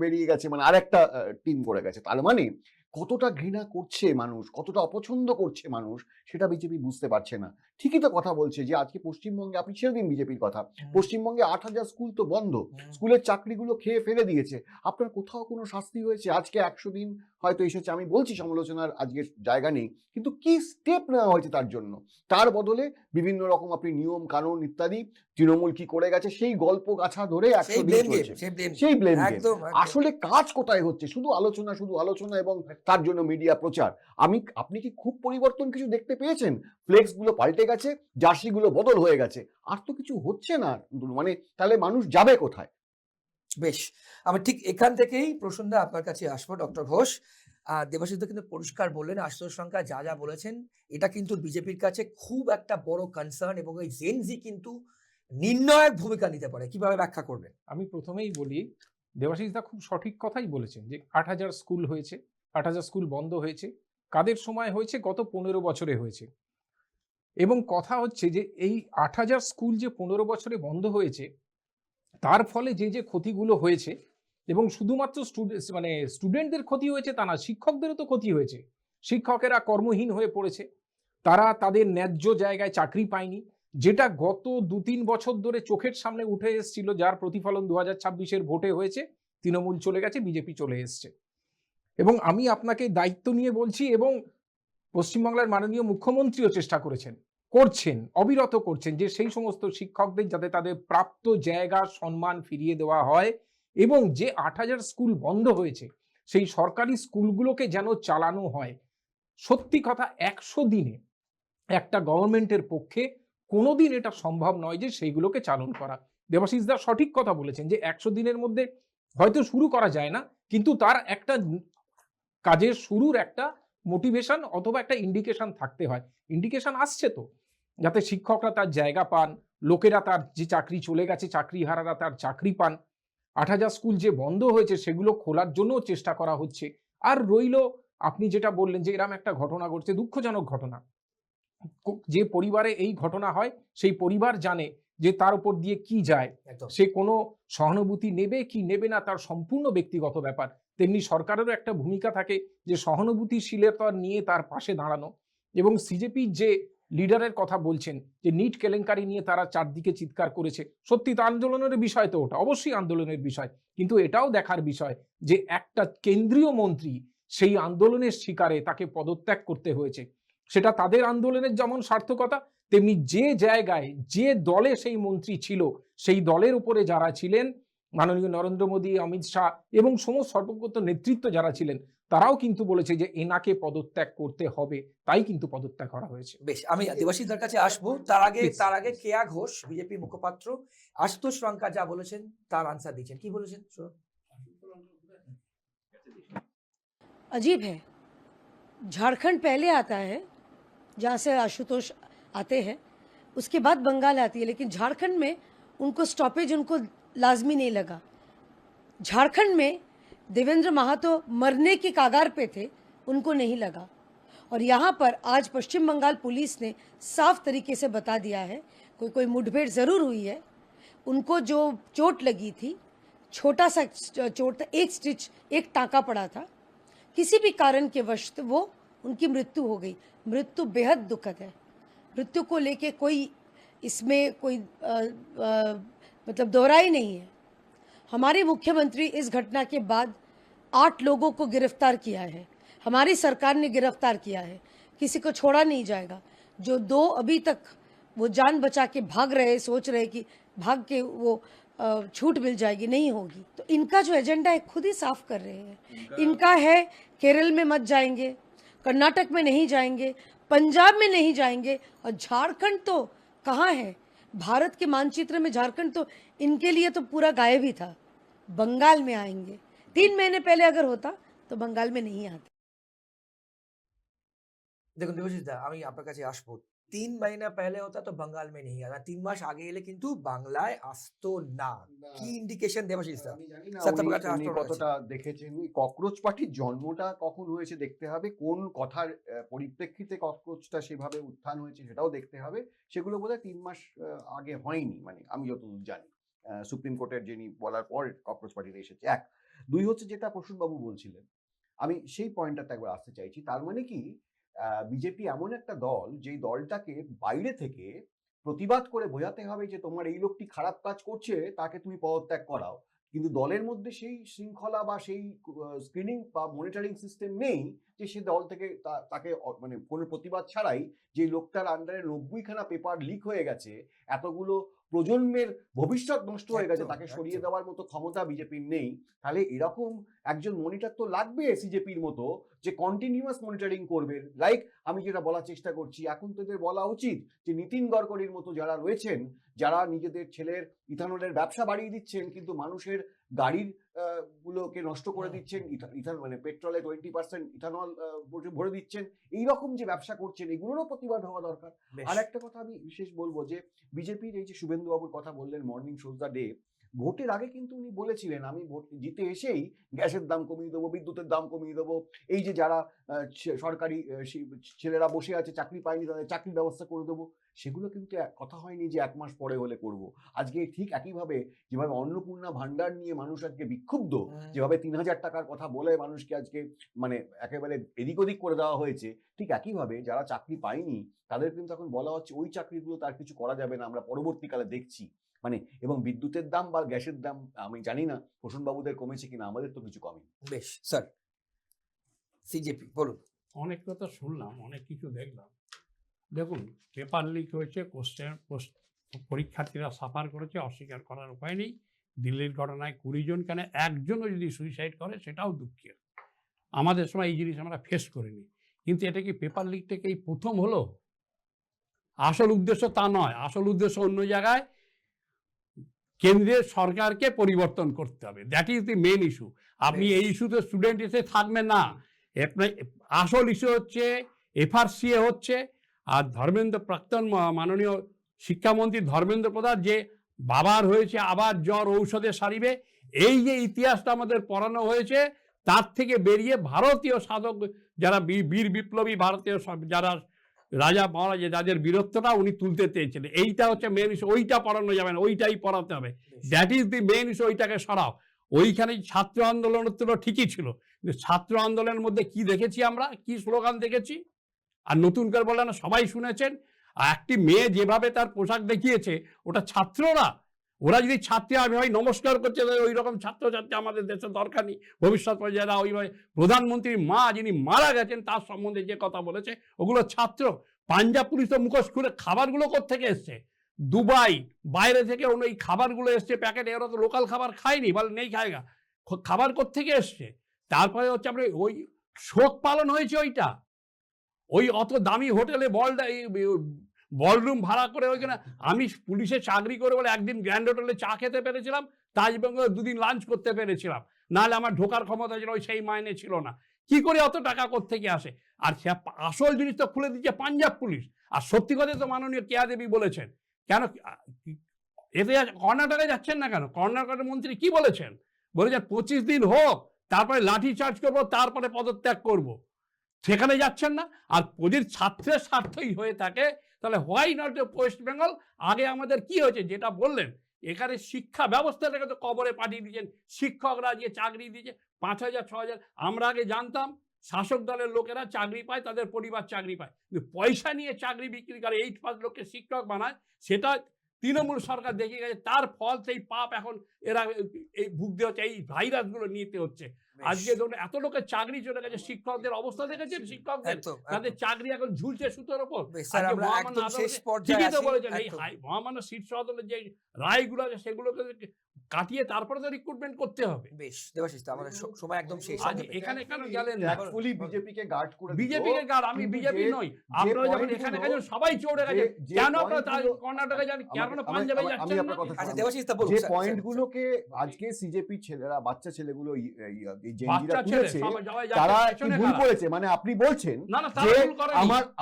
বেরিয়ে গেছে, মানে আরেকটা টিম করে গেছে। তার মানে কতটা ঘৃণা করছে মানুষ, কতটা অপছন্দ করছে মানুষ, সেটা বিজেপি বুঝতে পারছে না। ঠিকই তো কথা বলছে যে আজকে পশ্চিমবঙ্গে, আপনি ছেড়ে দিন বিজেপির কথা, পশ্চিমবঙ্গে 8,000 স্কুল তো বন্ধ, স্কুলের চাকরিগুলো খেয়ে ফেলে দিয়েছে। আপনার কোথাও কোনো শাস্তি হয়েছে? আজকে 100 দিন হয়তো এসেছে, আমি বলছি সমালোচনার আজকে জায়গা নেই, কিন্তু কি স্টেপ নেওয়া হয়েছে তার জন্য? তার বদলে বিভিন্ন রকম আপনি নিয়ম কানুন ইত্যাদি, তৃণমূল কি করে গেছে সেই গল্প গাছা ধরে 100 দিন চলছে, সেই ব্লেম গেম। আসলে কাজ কোথায় হচ্ছে? শুধু আলোচনা, শুধু আলোচনা এবং তার জন্য মিডিয়া প্রচার। আপনি কি খুব পরিবর্তন কিছু দেখতে পেয়েছেন? ফ্লেক্স গুলো পাল্টে গেছে, জার্সি গুলো বদল হয়ে গেছে, আর তো কিছু হচ্ছে না। মানে তাহলে মানুষ যাবে কোথায়? বেশ, আমি ঠিক এখান থেকেই প্রসন্নদা আপনার কাছে আসবো। ডক্টর ঘোষ, দেবাশিস দা কিন্তু পরিষ্কার বললেন, আশুতোষ রাঙ্কা যা যা বলেছেন এটা কিন্তু বিজেপির কাছে খুব একটা বড় কনসার্ন, এবং এই জেনজি কিন্তু নির্ণায়ক ভূমিকা নিতে পারে। কিভাবে ব্যাখ্যা করবেন? আমি প্রথমেই বলি, দেবাশিস দা খুব সঠিক কথাই বলেছেন যে 8,000 স্কুল হয়েছে, 8,000 স্কুল বন্ধ হয়েছে। কাদের সময় হয়েছে? গত 15 বছরে হয়েছে। এবং কথা হচ্ছে যে এই 8,000 স্কুল যে 15 বছরে বন্ধ হয়েছে, তার ফলে যে যে ক্ষতিগুলো হয়েছে, এবং শুধুমাত্র স্টুডেন্টদের ক্ষতি হয়েছে তা না, শিক্ষকদেরও তো ক্ষতি হয়েছে। শিক্ষকেরা কর্মহীন হয়ে পড়েছে, তারা তাদের ন্যায্য জায়গায় চাকরি পায়নি, যেটা গত 2-3 বছর ধরে চোখের সামনে উঠে এসেছিল, যার প্রতিফলন 2026-এর ভোটে হয়েছে। তৃণমূল চলে গেছে, বিজেপি চলে এসছে। এবং আমি আপনাকে দায়িত্ব নিয়ে বলছি, এবং পশ্চিমবাংলার মাননীয় মুখ্যমন্ত্রীও চেষ্টা করছেন, অবিরত করছেন, যে সেই সমস্ত শিক্ষকদের যাতে তাদের প্রাপ্ত জায়গা সম্মান ফিরিয়ে দেওয়া হয়, এবং যে 8,000 স্কুল বন্ধ হয়েছে সেই সরকারি স্কুলগুলোকে যেন চালানো হয়। সত্যি কথা, 100 দিনে একটা গভর্নমেন্টের পক্ষে কোনোদিন এটা সম্ভব নয় যে সেইগুলোকে চালন করা। দেবাশিস দা সঠিক কথা বলেছেন যে 100 দিনের মধ্যে হয়তো শুরু করা যায় না, কিন্তু তার একটা কাজের শুরুর একটা মোটিভেশন অথবা একটা ইন্ডিকেশন থাকতে হয়। ইন্ডিকেশন আসছে তো, যাতে শিক্ষকরা তার জায়গা পান, লোকেরা তার যে চাকরি চলে গেছে চাকরিহারারা তার চাকরি পান, 8,000 স্কুল যে বন্ধ হয়েছে সেগুলো খোলার জন্যও চেষ্টা করা হচ্ছে। আর রইল, আপনি যেটা বললেন যে এরকম একটা ঘটনা ঘটছে, দুঃখজনক ঘটনা, যে পরিবারে এই ঘটনা হয় সেই পরিবার জানে যে তার উপর দিয়ে কি যায়, একদম। সে কোনো সহানুভূতি নেবে কি নেবে না তার সম্পূর্ণ ব্যক্তিগত ব্যাপার। তেমনি সরকারেরও একটা ভূমিকা থাকে যে সহানুভূতিশীলতা নিয়ে তার পাশে দাঁড়ানো। এবং সিজেপির যে লিডারের কথা বলছেন যে নিট কেলেঙ্কারি নিয়ে তারা চারদিকে চিৎকার করেছে, সত্যি তো আন্দোলনের বিষয়, তো ওটা অবশ্যই আন্দোলনের বিষয়, কিন্তু এটাও দেখার বিষয় যে একটা কেন্দ্রীয় মন্ত্রী সেই আন্দোলনের শিকারে তাকে পদত্যাগ করতে হয়েছে। সেটা তাদের আন্দোলনের যেমন সার্থকতা, তেমনি যে জায়গায় যে দলে সেই মন্ত্রী ছিল সেই দলের উপরে যারা ছিলেন, মাননীয় নরেন্দ্র মোদী, অমিত শাহ এবং সমস্ত সর্বগত নেতৃত্ব যারা ছিলেন, তারাও কিন্তু বলেছে যে এনাকে পদত্যাগ করতে হবে, তাই কিন্তু পদত্যাগ করা হয়েছে। বেশ, আমি দেবাশিসদার কাছে আসবো। Please. তার আগে কেয়া ঘোষ, বিজেপি মুখপাত্র, আশুতোষ রঙ্কা যা বলেছেন তার আনসার দিচ্ছেন। কি বলেছেন শুনুন। अजीब है, झारखंड पहले आता है जहाँ से आशुतोष आते हैं, उसके बाद बंगाल आती है, लेकिन झारखंड में उनको स्टॉपेज उनको लाजमी नहीं लगा। झारखंड में देवेंद्र महतो मरने की कागार पे थे, उनको नहीं लगा। और यहाँ पर आज पश्चिम बंगाल पुलिस ने साफ तरीके से बता दिया है, कोई मुठभेड़ ज़रूर हुई है, उनको जो चोट लगी थी, छोटा सा चोट था, एक स्टिच, एक टाँका पड़ा था, किसी भी कारण के वश वो उनकी मृत्यु हो गई। मृत्यु बेहद दुखद है, मृत्यु को लेके कोई इसमें कोई मतलब दोहराई नहीं है। हमारे मुख्यमंत्री इस घटना के बाद 8 लोगों को गिरफ्तार किया है, हमारी सरकार ने गिरफ्तार किया है, किसी को छोड़ा नहीं जाएगा। जो 2 अभी तक वो जान बचा के भाग रहे, सोच रहे कि भाग के वो छूट मिल जाएगी, नहीं होगी। तो इनका जो एजेंडा है खुद ही साफ कर रहे हैं। इनका है केरल में मत जाएंगे, कर्नाटक में नहीं जाएंगे, पंजाब में नहीं जाएंगे, और झारखंड तो कहाँ है, भारत के मानचित्र में झारखंड तो इनके लिए तो पूरा गायब ही था। बंगाल में आएंगे, 3 महीने पहले अगर होता तो बंगाल में नहीं आते। দেখুন দেবাশিস দা, আমি আপনার কাছে আসবো। 3 মহিনা পহলে হতা তো বাঙ্গাল মে নেই আতা, 3 মাস আগে এলে কিন্তু বাংলায় আসতো না। কি ইন্ডিকেশন দেবাশিস দা? আমি জানি না সত্যি উনি কথা উনি আসতে কতটা দেখেছেন। এই ককরোচ পার্টির জন্মটা কখন হয়েছে দেখতে হবে, কোন কথার পরিপ্রেক্ষিতে ককরোচটা সেভাবে উত্থান হয়েছে সেটাও দেখতে হবে। সেগুলো বোধহয় 3 মাস আগে হয়নি, মানে আমি যতদূর জানি। সুপ্রিম কোর্টের যিনি বলার পর ককরোচ পার্টিতে এসেছে, 1। 2 হচ্ছে যেটা প্রসূনবাবু বলছিলেন, আমি সেই পয়েন্টটাতে একবার আসতে চাইছি। তার মানে কি বিজেপি এমন একটা দল যেই দলটাকে বাইরে থেকে প্রতিবাদ করে বোঝাতে হবে যে তোমার এই লোকটি খারাপ কাজ করছে, তাকে তুমি পদত্যাগ করাও, কিন্তু দলের মধ্যে সেই শৃঙ্খলা বা সেই স্ক্রিনিং বা মনিটরিং সিস্টেম নেই যে সে দল থেকে তাকে মানে কোনো প্রতিবাদ ছাড়াই যে লোকটার আন্ডারে 90খানা পেপার লিক হয়ে গেছে, এতগুলো প্রজন্মের ভবিষ্যৎ নষ্ট হয়ে গেছে, তাকে সরিয়ে দেওয়ার মতো ক্ষমতা বিজেপির নেই। তাহলে এরকম একজন মনিটর তো লাগবে সিজেপির মতো, যে কন্টিনিউয়াস মনিটরিং করবে। লাইক আমি যেটা বলার চেষ্টা করছি, এখন তোদের বলা উচিত যে নীতিন গডকরির মতো যারা রয়েছেন, যারা নিজেদের ছেলের ইথানলের ব্যবসা বাড়িয়ে দিচ্ছেন কিন্তু মানুষের গাড়ির গুলোকে নষ্ট করে দিচ্ছেন, মানে পেট্রোলে 20% ইথানল ভরে দিচ্ছেন, এইরকম যে ব্যবসা করছেন, এগুলোরও প্রতিবাদ হওয়া দরকার। আর একটা কথা আমি বিশেষ বলবো যে বিজেপির এই যে শুভেন্দুবাবুর কথা বললেন, মর্নিং শোজ দ্য ডে, ভোটের আগে কিন্তু উনি বলেছিলেন আমি ভোট জিতে এসেই গ্যাসের দাম কমিয়ে দেবো, বিদ্যুতের দাম কমিয়ে দেবো, এই যে যারা সরকারি ছেলেরা বসে আছে চাকরি পায়নি তাদের চাকরির ব্যবস্থা করে দেবো। সেগুলো কিন্তু কথা হয়নি যে 1 মাস পরে হলে করব। আজকে ঠিক একইভাবে যেভাবে অন্নপূর্ণা ভান্ডার নিয়ে মানুষ আজকে বিক্ষুব্ধ, যেভাবে 3000 টাকার কথা বলে মানুষকে আজকে মানে একেবারে এদিক ওদিক করে দেওয়া হয়েছে, ঠিক একইভাবে যারা চাকরি পায়নি তাদের কিন্তু এখন বলা হচ্ছে ওই চাকরিগুলো তার কিছু করা যাবে না, আমরা পরবর্তীকালে দেখছি। মানে এবং বিদ্যুতের দাম বা গ্যাসের দাম আমি জানি না প্রসূনবাবুদের কমেছে কিনা, আমাদের তো কিছু কমেনি। বেশ স্যার, সিজেপি বলুন। অনেক কথা শুনলাম, অনেক কিছু দেখলাম। দেখুন, পেপার লিক হয়েছে, পরীক্ষার্থীরা সাফার করেছে, অস্বীকার করার উপায় নেই। দিল্লির ঘটনায় 20 জন, কেন একজনও যদি সুইসাইড করে সেটাও দুঃখের। আমাদের সময় এই জিনিস আমরা ফেস করিনি, কিন্তু এটা কি পেপার লিক থেকে এই প্রথম হলো? আসল উদ্দেশ্য তা নয়, আসল উদ্দেশ্য অন্য জায়গায়। কেন্দ্রের সরকারকে পরিবর্তন করতে হবে, that is the main issue. আপনি এই ইস্যুতে স্টুডেন্ট এসে থাকবেন না। আসল ইস্যু হচ্ছে FRCA হচ্ছে, আর প্রাক্তন মাননীয় শিক্ষামন্ত্রী ধর্মেন্দ্র প্রধান যে বাবার হয়েছে আবার জ্বর ঔষধে সারিবে, এই যে ইতিহাসটা আমাদের পড়ানো হয়েছে, তার থেকে বেরিয়ে ভারতীয় সাধক যারা বীর বিপ্লবী ভারতীয় যারা রাজা মহারাজা যাদের বীরত্বটা উনি তুলতে চেয়েছিলেন, এইটা হচ্ছে মেন ইস্যু। ওইটা পড়ানো যাবে না, ওইটাই পড়াতে হবে। That is the main issue, ওইটাকে সরাও। ওইখানে ছাত্র আন্দোলন তো ঠিকই ছিল, কিন্তু ছাত্র আন্দোলনের মধ্যে কি দেখেছি আমরা, কি স্লোগান দেখেছি? আর নতুন করে বলে না, সবাই শুনেছেন। আর একটি মেয়ে যেভাবে তার পোশাক দেখিয়েছে, ওটা ছাত্ররা, ওরা যদি ছাত্রী আমি হয় নমস্কার করছে, ওই রকম ছাত্রছাত্রী আমাদের দেশে দরকার নেই। ভবিষ্যৎ যারা ওইভাবে প্রধানমন্ত্রীর মা যিনি মারা গেছেন তার সম্বন্ধে যে কথা বলেছে, ওগুলো ছাত্র। পাঞ্জাব পুলিশ তো মুখোশ খুলে খাবারগুলো কোত্থেকে এসছে? দুবাই বাইরে থেকে ওই খাবারগুলো এসছে প্যাকেটে, ওরা তো লোকাল খাবার খায়নি, বলে নেই খায়গা, খাবার কোত্থেকে এসছে? তারপরে হচ্ছে আপনি ওই শোক পালন হয়েছে, ওইটা ওই অত দামি হোটেলে বলরুম ভাড়া করে ওইখানে। আমি পুলিশে চাকরি করে বলে একদিন গ্র্যান্ড হোটেলে চা খেতে পেরেছিলাম, তাজবেঙ্গলে 2 দিন লাঞ্চ করতে পেরেছিলাম, নাহলে আমার ঢোকার ক্ষমতা ছিল সেই মাইনে ছিল না। কি করে অত টাকা কোত্থেকে আসে? আর সে আসল জিনিস তো খুলে দিচ্ছে পাঞ্জাব পুলিশ। আর সত্যি কথা তো মাননীয় কেয়া দেবী বলেছেন, কেন এতে কর্ণাটকে যাচ্ছেন না কেন? কর্ণাটকের মন্ত্রী কি বলেছেন? বলেছেন 25 দিন হোক, তারপরে লাঠি চার্জ করবো, তারপরে পদত্যাগ করব। সেখানে যাচ্ছেন না। আর যদি ছাত্রের স্বার্থই হয়ে থাকে, তাহলে হোয়াই নট ওয়েস্ট বেঙ্গল? আগে আমাদের কি হয়েছে যেটা বললেন, এখানে শিক্ষা ব্যবস্থাটাকে তো কবরে পাঠিয়ে দিয়েছেন। শিক্ষকরা যে চাকরি দিয়েছে 5000 6000, আমরা আগে জানতাম শাসক দলের লোকেরা চাকরি পায়, তাদের পরিবার চাকরি পায়, কিন্তু পয়সা নিয়ে চাকরি বিক্রি করে 8 লোককে শিক্ষক বানায়, সেটা তৃণমূল সরকার দেখে গেছে। তার ফল সেই পাপ এখন এরা এই ভুগতে হচ্ছে, এই ভাইরাসগুলো নিতে হচ্ছে। আজকে ধরুন এত লোকের চাকরি চলে গেছে, শিক্ষকদের অবস্থা দেখেছেন, শিক্ষকদের তাদের চাকরি এখন ঝুলছে সুতোর উপর। মহামান্য শীর্ষ আদালতের যে রায়গুলো আছে সেগুলোকে কাটিয়ে তারপরে তো রিক্রুটমেন্ট করতে হবে। বেশ দেবাশিস, আমাদের সময় একদম শেষ। এখানে কেন গেলেন? অ্যাকচুয়ালি বিজেপিকে গার্ড করে, বিজেপিকে গার্ড, আমি বিজেপি নই। আপনারা যখন এখানে গেছেন সবাই চড়ে গেছে, কেন আপনারা কর্ণাটকে যান, কেন পাঞ্জাবে যাচ্ছেন না? আচ্ছা দেবাশিস দা বলুন। যে পয়েন্টগুলোকে আজকে সিজেপি ছেলেরা, বাচ্চা ছেলেগুলো জেনজিরা তুলেছে, তারা কি ভুল করেছে? মানে আপনি বলছেন যে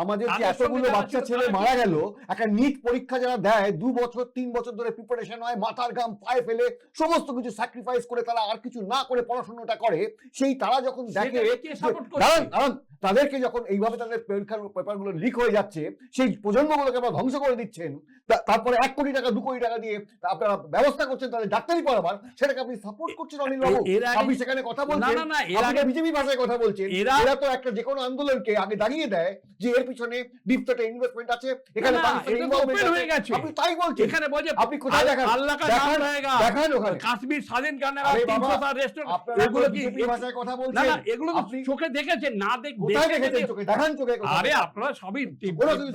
আমাদের যে এতগুলো বাচ্চা ছেলে মারা গেল, একটা নিট পরীক্ষা যারা দেয় 2 বছর 3 বছর ধরে প্রিপারেশন হয়, মাথার ঘাম পায়ে ফেলে সমস্ত কিছু স্যাক্রিফাইস করে, তারা আর কিছু না করে পড়াশোনাটা করে, সেই তারা যখন দেখে তাদেরকে যখন এইভাবে তাদের পরীক্ষার পেপারগুলো লিক হয়ে যাচ্ছে, সেই প্রজন্মগুলোকে আপনারা ধ্বংস করে দিচ্ছেন, তারপরে 1 কোটি টাকা 2 কোটি টাকা দিয়ে আপনারা ব্যবস্থা করছেন তাদের ডাক্তারি পড়াবার, সেটাকে আপনি সাপোর্ট করছেন অনিল বাবু। আপনি সেখানে কথা বলছেন, আপনি বিজেপি ভাষায় কথা বলছেন। এরা তো একটা যে কোনো আন্দোলনকে আগে দাঁড়িয়ে দেয় যে এর পিছনে ডিপ একটা ইনভেস্টমেন্ট আছে, এখানে আপনি তাই বলছেন। এখানে বলছে আপনি কোথায় দেখান, দেখান ওখানে কাশ্মীর স্বাধীন কারণে এগুলো কি বিজেপি ভাষায় কথা বলছেন? এগুলো আপনি চোখে দেখেছেন না? কোথায় দেখেছেন? চোখে দেখান, চোখে। আরে আপনারা সবই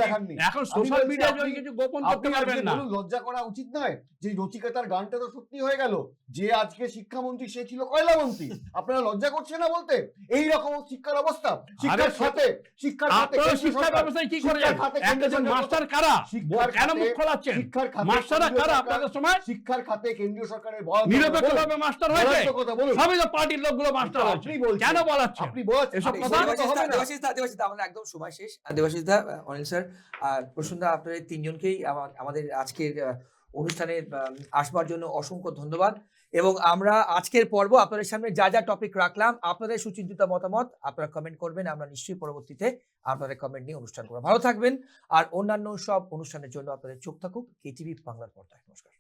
দেখাননি, এখন সোশ্যাল মিডিয়ায় কিছু গোপন করতে পারবেন না। লজ্জা করা উচিত নয় যে নচিকেতার গানটা তো সত্যি হয়ে গেল, যে আজকে শিক্ষামন্ত্রী সে ছিল কয়লা মন্ত্রী। আপনারা লজ্জা করছেন না বলতে? এই রকম শিক্ষার অবস্থা, শিক্ষার খাতে, শিক্ষা ব্যবস্থায় কি করে মাস্টার কারা, কেন মুখ খোলাচ্ছেন? শিক্ষার খাতে মাস্টাররা কারা আপনাদের সময়? শিক্ষার খাতে কেন্দ্রীয় সরকারের নিরপেক্ষভাবে মাস্টার হয়েছে, সবই তো পার্টির লোকগুলো মাস্টার হয়েছে, কেন বলাচ্ছেন? আপনি বলছেন এসব কথা। দেবাশিস দা আমাদের একদম সময় শেষ। দেবাশিস দা, অনিল স্যার আর প্রসূন দা, আপনাদের 3জনকেই আমাদের আজকের অনুষ্ঠানে আসবার জন্য অসংখ্য ধন্যবাদ। এবং আমরা আজকের পর্ব আপনাদের সামনে যা যা টপিক রাখলাম, আপনাদের সুচিন্তিত মতামত আপনারা কমেন্ট করবেন, আমরা নিশ্চয়ই পরবর্তীতে আপনাদের কমেন্ট নিয়ে অনুষ্ঠান করব। ভালো থাকবেন, আর অন্যান্য সব অনুষ্ঠানের জন্য আপনাদের চোখ থাকুক কেটিভি বাংলার পর্দায়। নমস্কার।